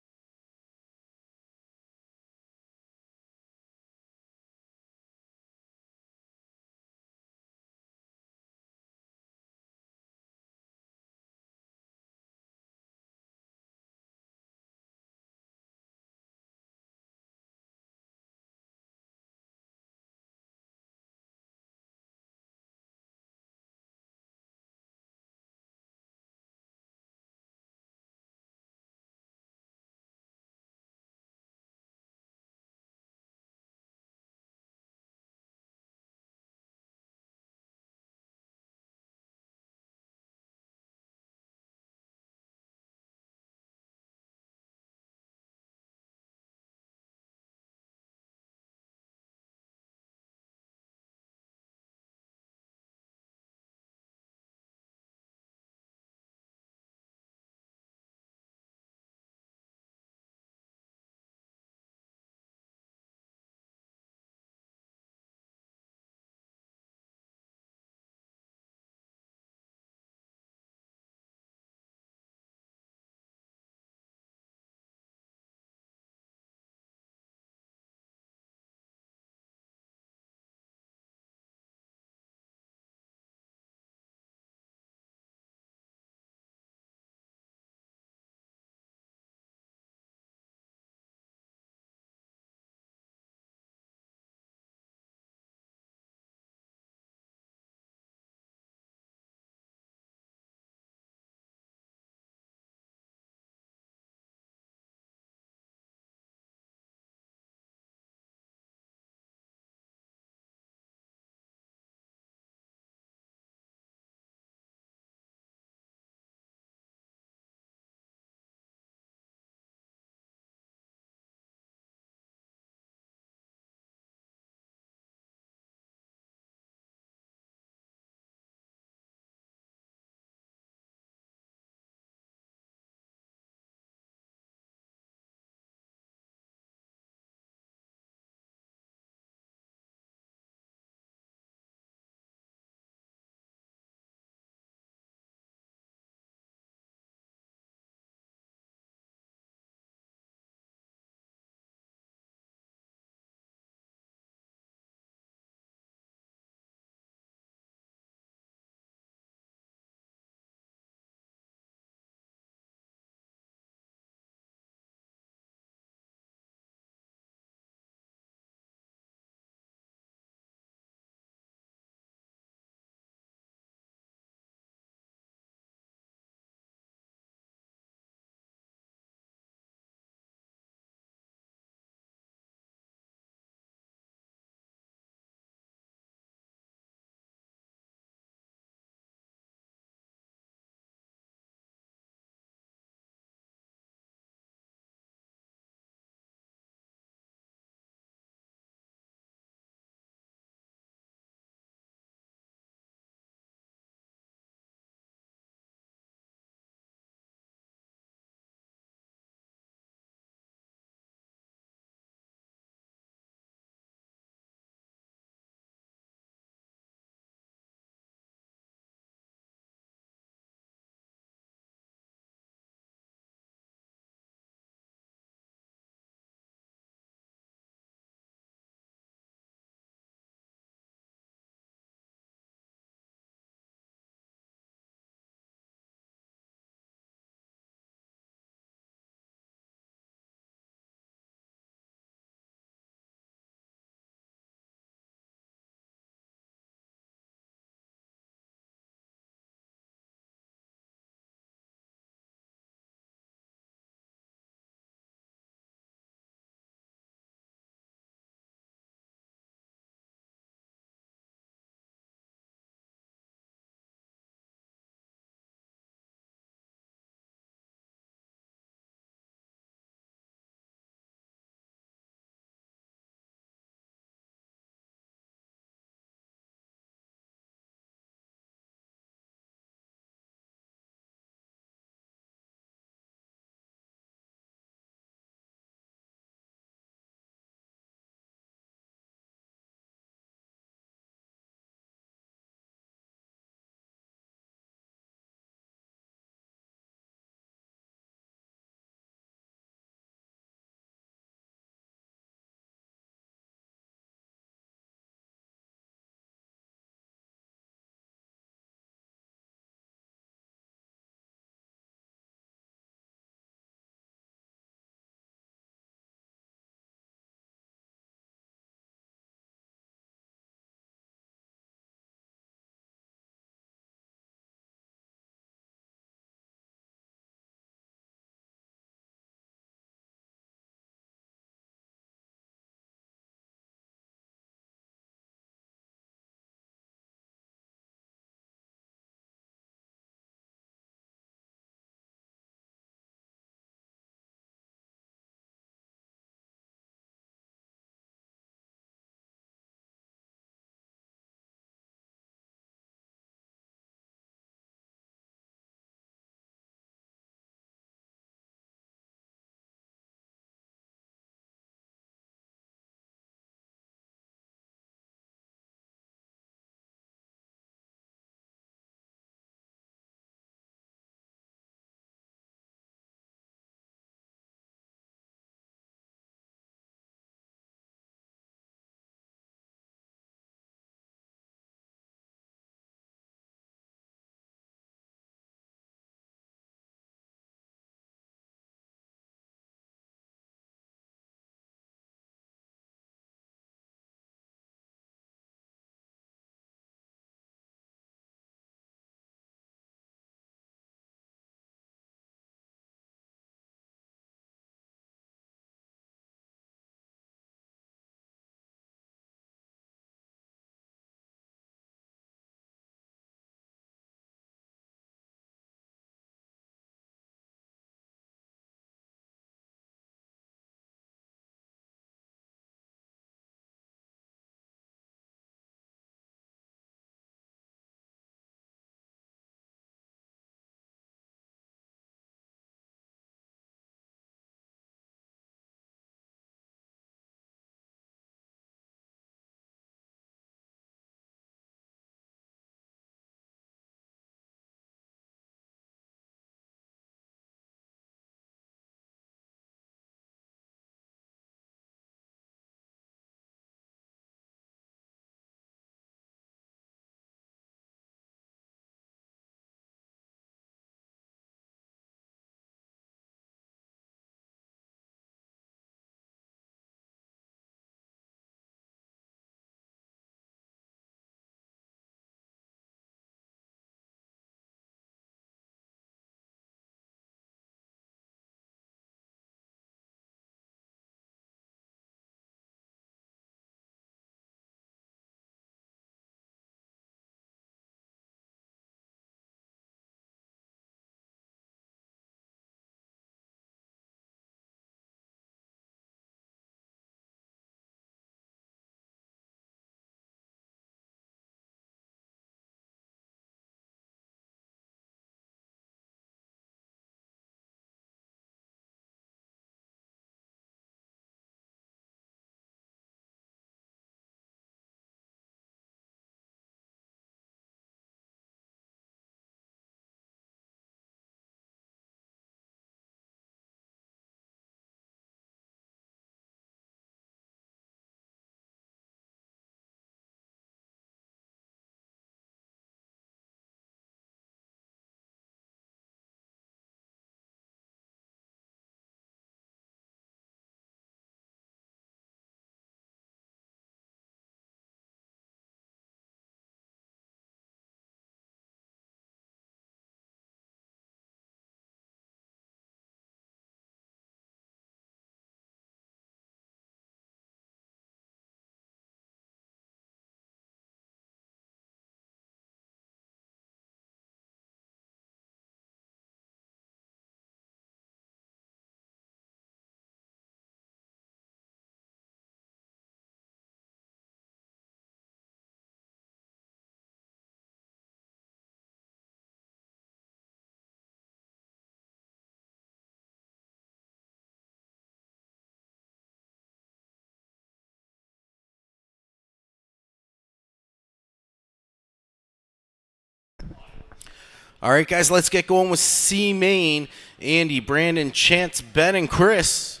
A: All right, guys, let's get going with C main. Andy, Brandon, Chance, Ben, and Chris.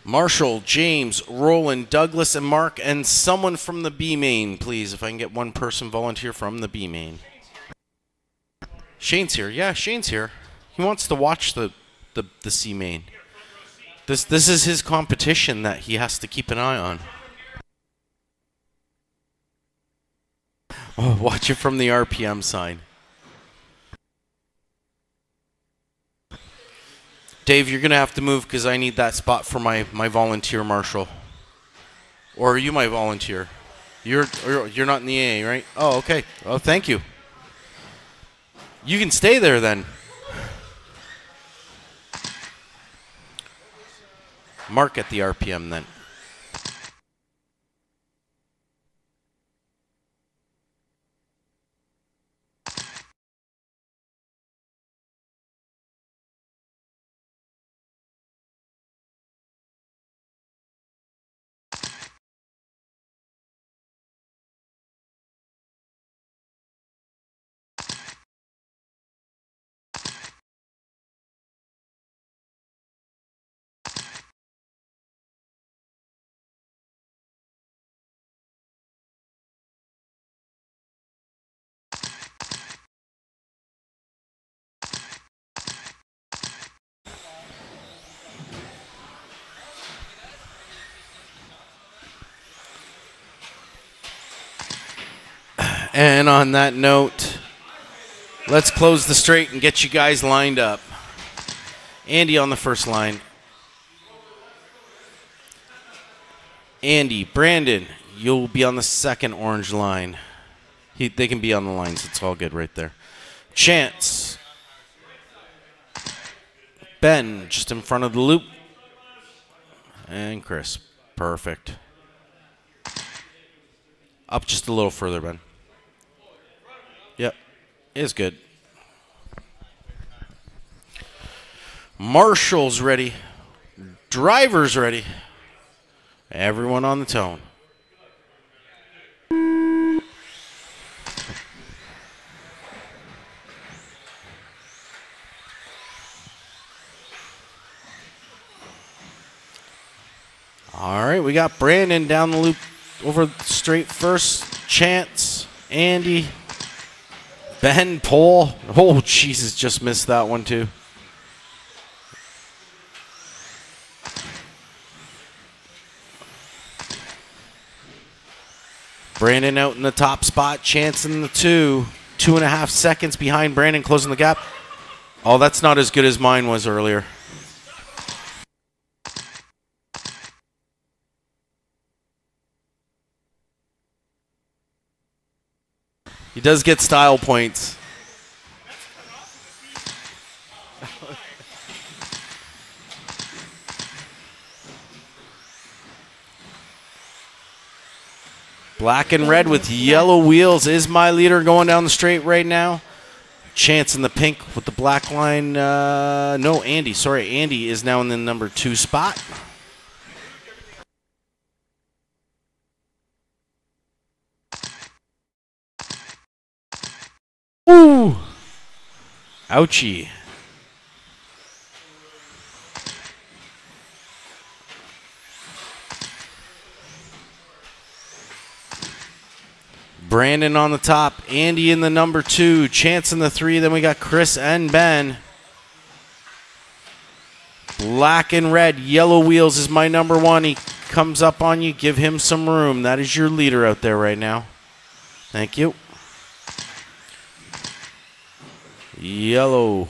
A: Marshall, James, Roland, Douglas, and Mark, and someone from the B main, please. If I can get one person volunteer from the B main. Shane's here. Yeah, Shane's here. He wants to watch the C main. This is his competition that he has to keep an eye on. Oh, watch it from the RPM sign. Dave, you're going to have to move because I need that spot for my volunteer, Marshall. Or are you my volunteer? You're not in the AA, right? Oh, okay. Oh, thank you. You can stay there then. Mark at the RPM then. And on that note, let's close the straight and get you guys lined up. Andy on the first line. Andy, Brandon, you'll be on the second orange line. They can be on the lines. It's all good right there. Chance. Ben, just in front of the loop. And Chris. Perfect. Up just a little further, Ben. Yep, is good. Marshall's ready. Driver's ready. Everyone on the tone. All right, we got Brandon down the loop over straight first. Chance, Andy, Ben, Paul. Oh, Jesus, just missed that one too. Brandon out in the top spot. Chance in the 2.5 seconds behind Brandon, closing the gap. Oh, that's not as good as mine was earlier. He does get style points. Black and red with yellow wheels is my leader going down the straight right now. Chance in the pink with the black line. No, Andy. Sorry, Andy is now in the number 2 spot. Ooh. Ouchie. Brandon on the top, Andy in the number 2, Chance in the 3, then we got Chris and Ben. Black and red, yellow wheels is my number 1. He comes up on you, give him some room. That is your leader out there right now. Thank you. Yellow.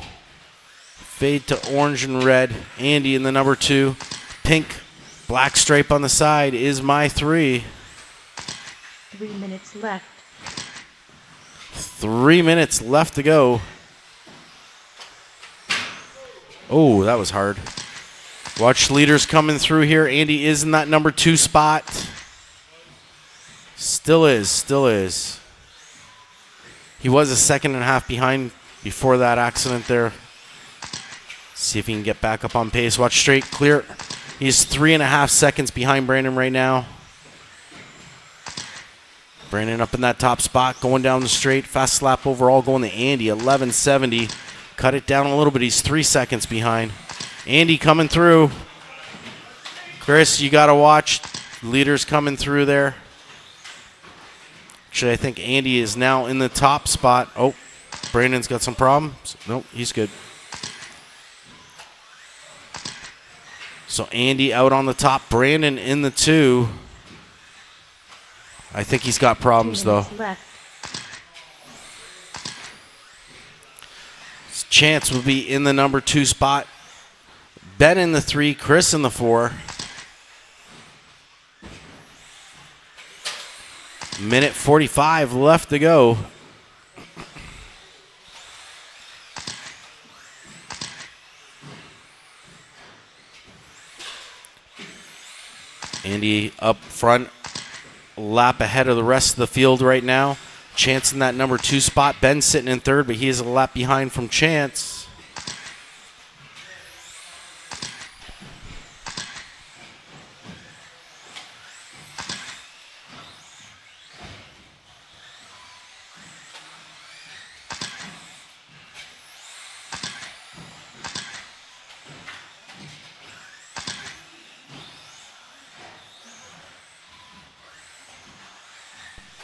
A: Fade to orange and red. Andy in the number 2. Pink, black stripe on the side is my 3.
B: 3 minutes left.
A: 3 minutes left to go. Oh, that was hard. Watch leaders coming through here. Andy is in that number 2 spot. Still is. He was a 1.5 behind before that accident there. See if he can get back up on pace. Watch straight, clear. He's 3.5 seconds behind Brandon right now. Brandon up in that top spot, going down the straight. Fast lap overall going to Andy, 11:70. Cut it down a little bit. He's 3 seconds behind. Andy coming through. Chris, you got to watch. Leaders coming through there. Actually, I think Andy is now in the top spot. Oh, Brandon's got some problems. Nope, he's good. So Andy out on the top. Brandon in the 2. I think he's got problems,
B: 2
A: though.
B: minutes left.
A: Chance will be in the number 2 spot. Ben in the 3. Chris in the 4. Minute 45 left to go. Andy up front, lap ahead of the rest of the field right now. Chance in that number 2 spot. Ben sitting in 3rd, but he is a lap behind from Chance.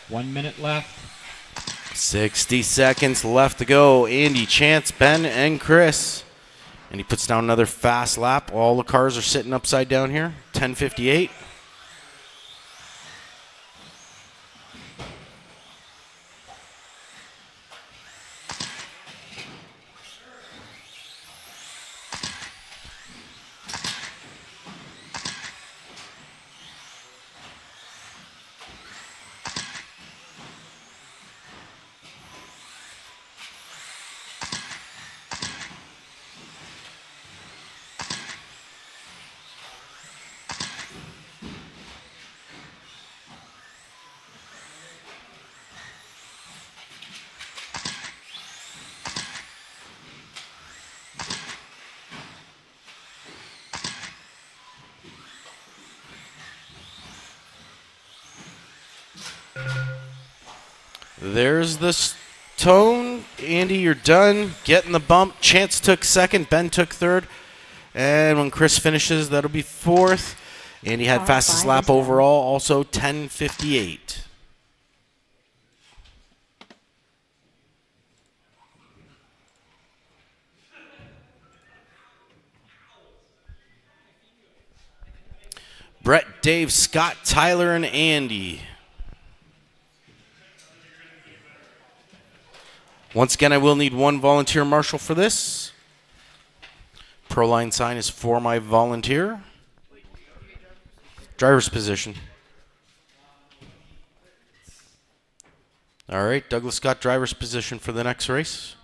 C: One minute left.
A: 60 seconds left to go. Andy, Chance, Ben, and Chris. And he puts down another fast lap. All the cars are sitting upside down here. 10:58. There's the tone. Andy, you're done. Getting the bump. Chance took 2nd. Ben took 3rd. And when Chris finishes, that'll be 4th. Andy had
D: Car
A: fastest
D: 5
A: lap
D: is done.
A: overall, also 10:58. Brett, Dave, Scott, Tyler, and Andy. Once again, I will need 1 volunteer marshal for this. Pro line sign is for my volunteer. Driver's position. All right, Douglas got driver's position for the next race.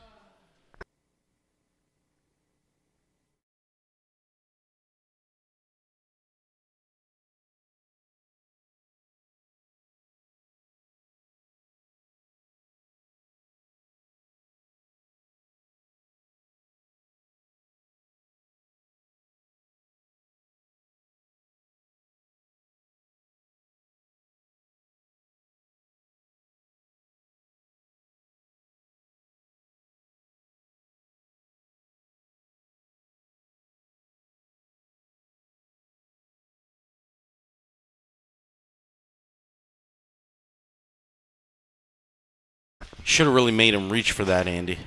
A: Should have really made him reach for that, Andy.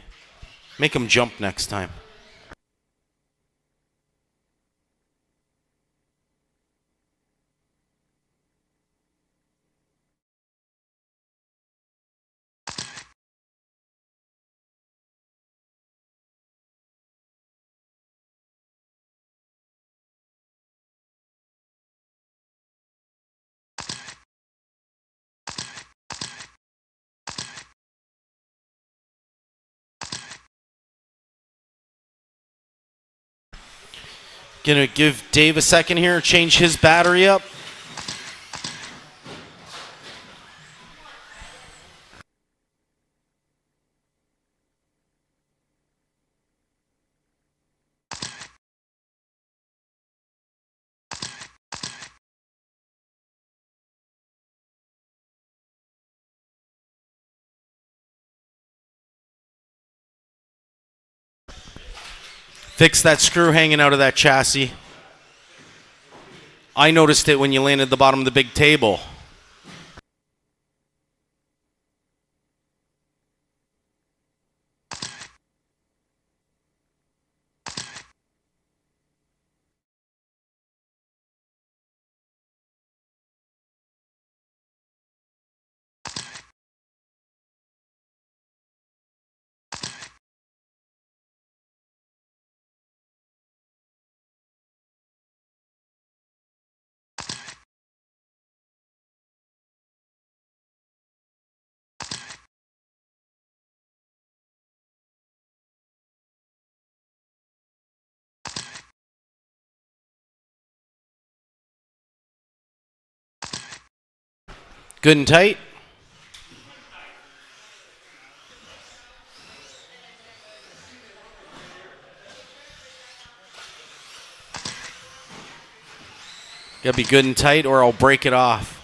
A: Make him jump next time. Gonna give Dave a second here, change his battery up. Fix that screw hanging out of that chassis. I noticed it when you landed the bottom of the big table. Good and tight. Gotta be good and tight or I'll break it off.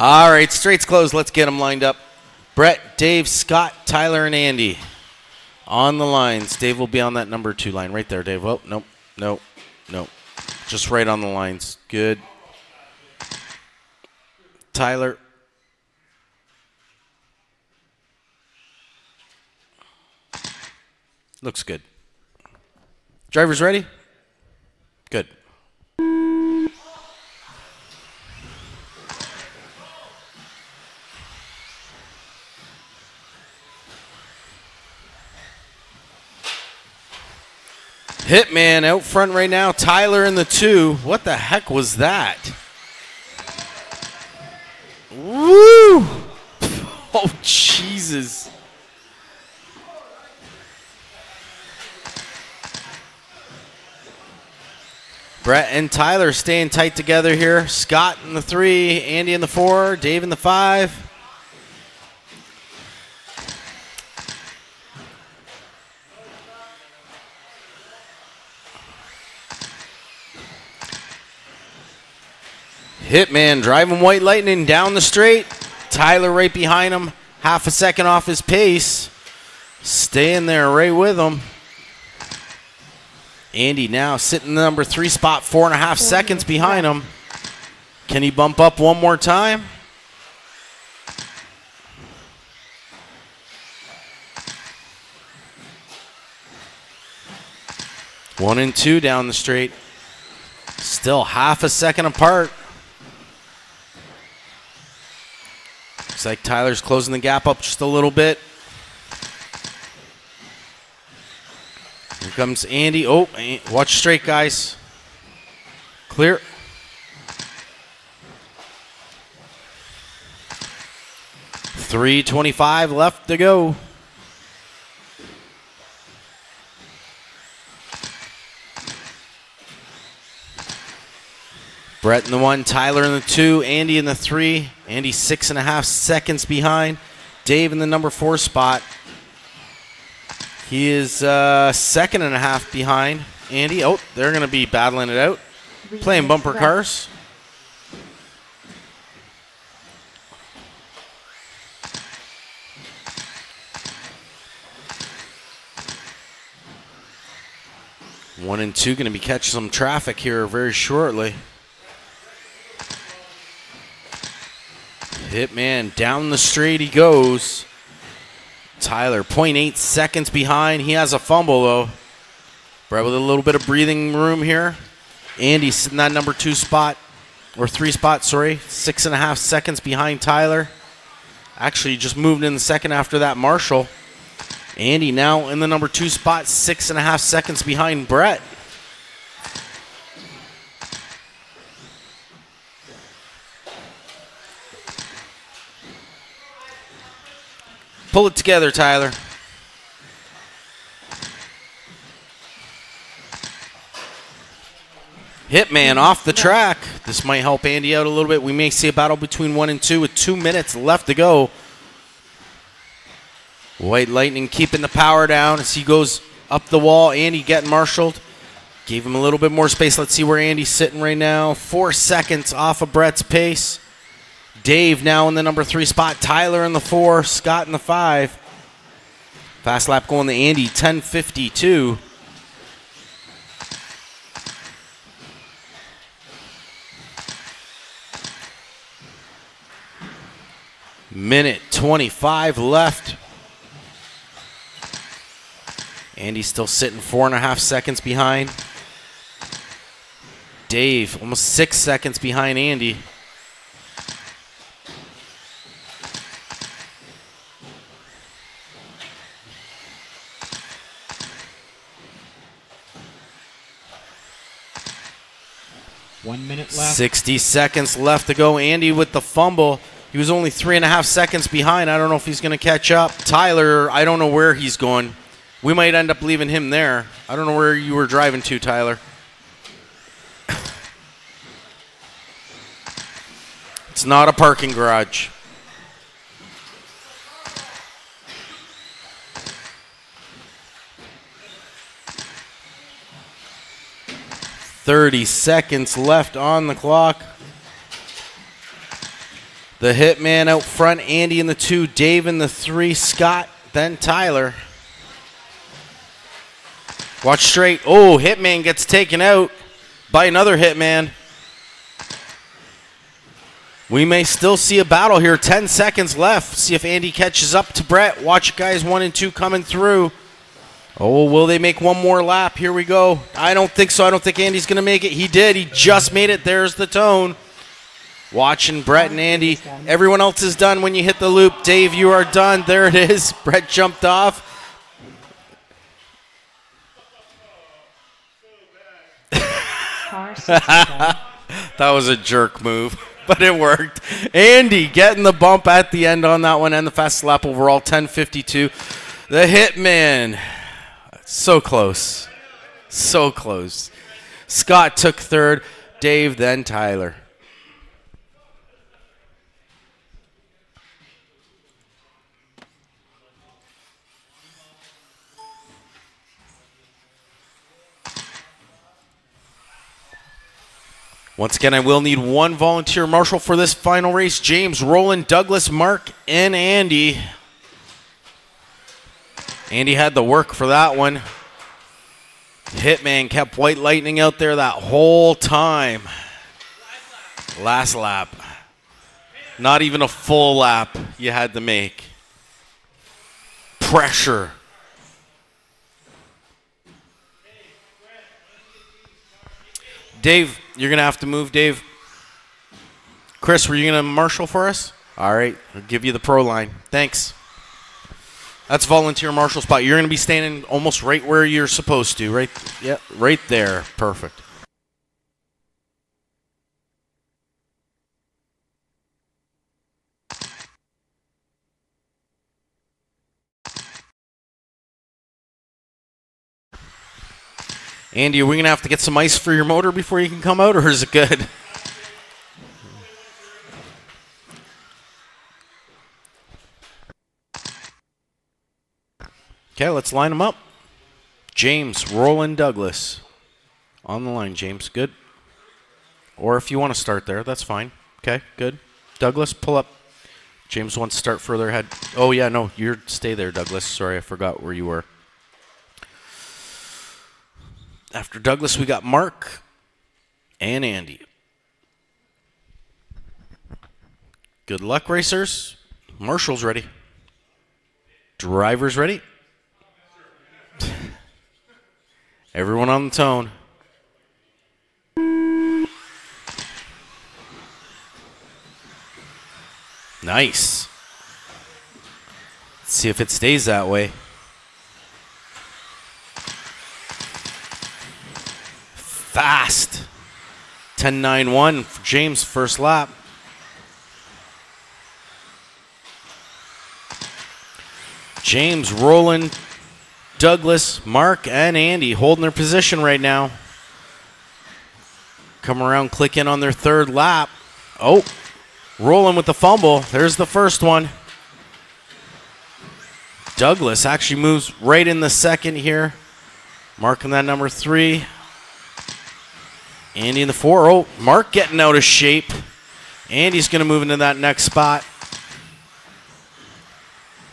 A: All right, straights closed. Let's get them lined up. Brett, Dave, Scott, Tyler, and Andy on the lines. Dave will be on that number 2 line right there, Dave. Oh, nope, nope, nope. Just right on the lines. Good. Tyler. Looks good. Drivers ready? Good. Hitman out front right now. Tyler in the 2. What the heck was that? Woo! Oh, Jesus. Brett and Tyler staying tight together here. Scott in the 3, Andy in the 4, Dave in the 5. Hitman driving White Lightning down the straight. Tyler right behind him. Half a second off his pace. Staying there right with him. Andy now sitting in the number 3 spot, 4.5 seconds behind him. Can he bump up one more time? One and 2 down the straight. Still half a second apart. Looks like Tyler's closing the gap up just a little bit. Here comes Andy. Oh, watch straight, guys. Clear. .325 left to go. Brett in the 1, Tyler in the 2, Andy in the 3. Andy 6.5 seconds behind. Dave in the number 4 spot. He is 2.5 behind Andy. Oh, they're going to be battling it out. Playing bumper cars. One and 2 going to be catching some traffic here very shortly. Hitman down the straight he goes. Tyler 0.8 seconds behind. He has a fumble though. Brett with a little bit of breathing room here. Andy sitting in that number 2 spot, or 3 spot, sorry. 6.5 seconds behind Tyler. Actually just moved in the second after that Marshall. Andy now in the number 2 spot, 6.5 seconds behind Brett. Pull it together, Tyler. Hitman off the track. This might help Andy out a little bit. We may see a battle between 1 and 2 with 2 minutes left to go. White Lightning keeping the power down as he goes up the wall. Andy getting marshaled. Gave him a little bit more space. Let's see where Andy's sitting right now. 4 seconds off of Brett's pace. Dave now in the number 3 spot. Tyler in the 4. Scott in the 5. Fast lap going to Andy, 10:52. Minute 25 left. Andy's still sitting 4.5 seconds behind. Dave almost 6 seconds behind Andy.
C: One minute left.
A: 60 seconds left to go. Andy with the fumble. He was only 3.5 seconds behind. I don't know if he's going to catch up. Tyler, I don't know where he's going. We might end up leaving him there. I don't know where you were driving to, Tyler. It's not a parking garage. "30 seconds left on the clock. The Hitman out front, Andy in the 2, Dave in the 3, Scott, then Tyler. Watch straight. Oh, Hitman gets taken out by another Hitman. We may still see a battle here. 10 seconds left. See if Andy catches up to Brett. Watch guys 1 and 2 coming through. Oh, will they make one more lap? Here we go. I don't think so. I don't think Andy's going to make it. He did. He just made it. There's the tone. Watching Brett and Andy. Everyone else is done when you hit the loop. Dave, you are done. There it is. Brett jumped off.
D: Car 67.
A: That was a jerk move, but it worked. Andy getting the bump at the end on that one, and the fastest lap overall, 10:52. The Hitman. So close. So close. Scott took 3rd. Dave, then Tyler. Once again, I will need 1 volunteer marshal for this final race. James, Roland, Douglas, Mark, and Andy. Andy had the work for that one. Hitman kept White Lightning out there that whole time. Last lap. Not even a full lap you had to make. Pressure. Dave, you're going to have to move, Dave. Chris, were you going to marshal for us? All right, I'll give you the pro line. Thanks. That's volunteer marshal spot. You're going to be standing almost right where you're supposed to. Right, yeah, right there. Perfect. Andy, are we going to have to get some ice for your motor before you can come out, or is it good? Okay, let's line them up. James, Roland, Douglas. On the line, James. Good. Or if you want to start there, that's fine. Okay, good. Douglas, pull up. James wants to start further ahead. Oh, yeah, no, you stay there, Douglas. Sorry, I forgot where you were. After Douglas, we got Mark and Andy. Good luck, racers. Marshall's ready. Drivers ready. Everyone on the tone. Nice. Let's see if it stays that way. Fast. 10.91 for James, first lap. James, Roland, Douglas, Mark, and Andy holding their position right now. Come around, click in on their third lap. Oh, Roland with the fumble. There's the first one. Douglas actually moves right in the second here. Marking that number 3. Andy in the 4. Oh, Mark getting out of shape. Andy's going to move into that next spot.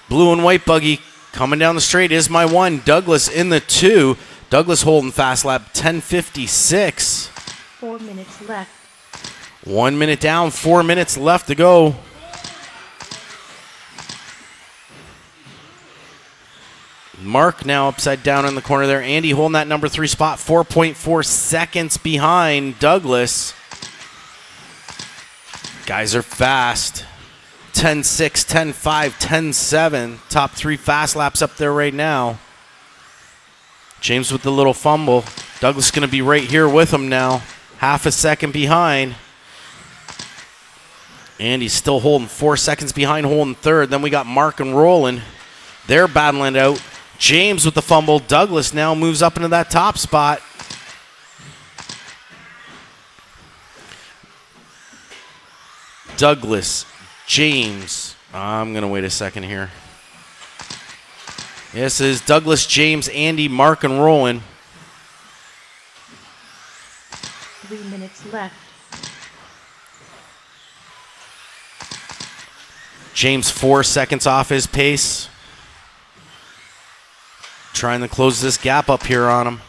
A: Blue and white buggy coming down the straight is my 1. Douglas in the 2. Douglas holding fast lap 10:56.
B: 4 minutes left.
A: 1 minute down, 4 minutes left to go. Mark now upside down in the corner there. Andy holding that number 3 spot, 4.4 seconds behind Douglas. Guys are fast. 10:6, 10:5, 10:7. Top 3 fast laps up there right now. James with the little fumble. Douglas going to be right here with him now. Half a second behind. Andy's still holding 4 seconds behind, holding third. Then we got Mark and Roland. They're battling it out. James with the fumble. Douglas now moves up into that top spot. Douglas, James. I'm going to wait a second here. This is Douglas, James, Andy, Mark, and Roland.
B: 3 minutes left.
A: James 4 seconds off his pace. Trying to close this gap up here on him.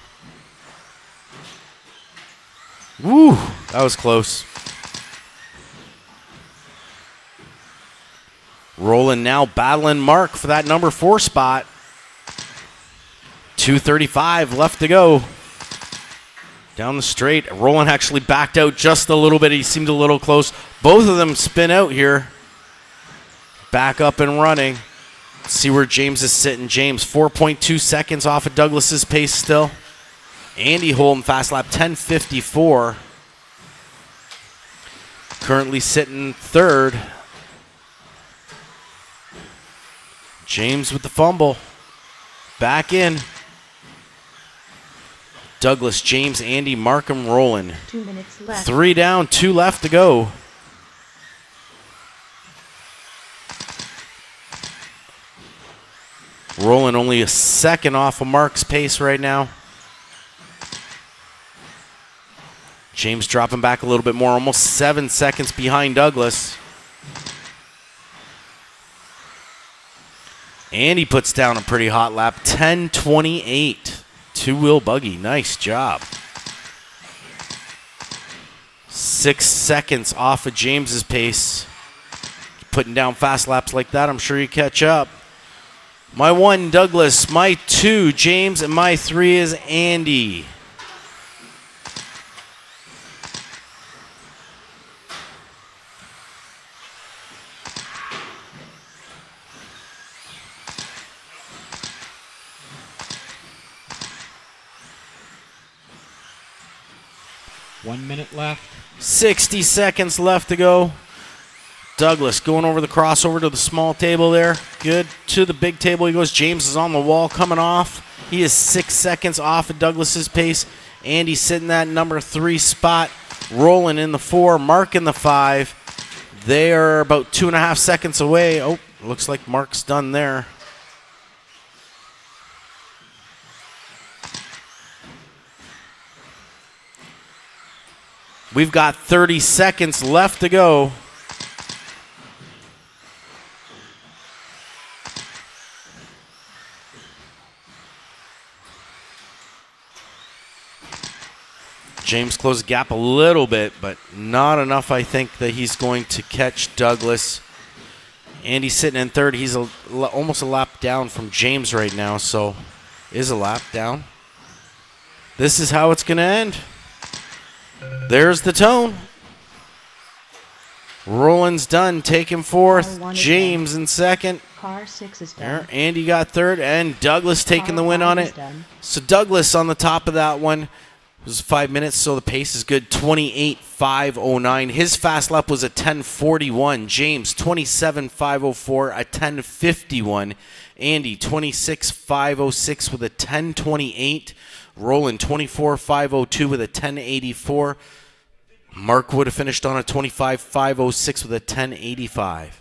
A: Woo, that was close. Roland now battling Mark for that number 4 spot. 2:35 left to go. Down the straight. Roland actually backed out just a little bit. He seemed a little close. Both of them spin out here. Back up and running. Let's see where James is sitting. James 4.2 seconds off of Douglas's pace still. Andy holding fast lap 10:54. Currently sitting third. James with the fumble. Back in. Douglas, James, Andy, Mark, and Roland.
B: 2 minutes left.
A: 3 down, 2 left to go. Roland only a second off of Mark's pace right now. James dropping back a little bit more, almost 7 seconds behind Douglas. And he puts down a pretty hot lap, 10:28. 2-wheel buggy, nice job. 6 seconds off of James's pace. Putting down fast laps like that, I'm sure you catch up. My 1, Douglas. My 2, James. And my 3 is Andy.
C: One minute left.
A: 60 seconds left to go. Douglas going over the crossover to the small table there. Good. To the big table he goes. James is on the wall coming off. He is 6 seconds off of Douglas's pace. Andy sitting that number 3 spot. Rolling in the 4. Mark in the 5. They are about 2.5 seconds away. Oh, looks like Mark's done there. We've got 30 seconds left to go. James closed the gap a little bit, but not enough, I think, that he's going to catch Douglas. Andy's sitting in third. He's almost a lap down from James right now, so is a lap down. This is how it's going to end. There's the tone. Roland's done, taking fourth. James in second.
B: Car 6 is
A: There,
B: done.
A: Andy got third, and Douglas taking the win on it. So Douglas on the top of that one. It was 5 minutes, so the pace is good. 28.509. His fast lap was a 10:41. James 27.504, a 10:51. Andy 26.506 with a 10:28. Roland 24.502 with a 10:84. Mark would have finished on a 25.506 with a 10:85.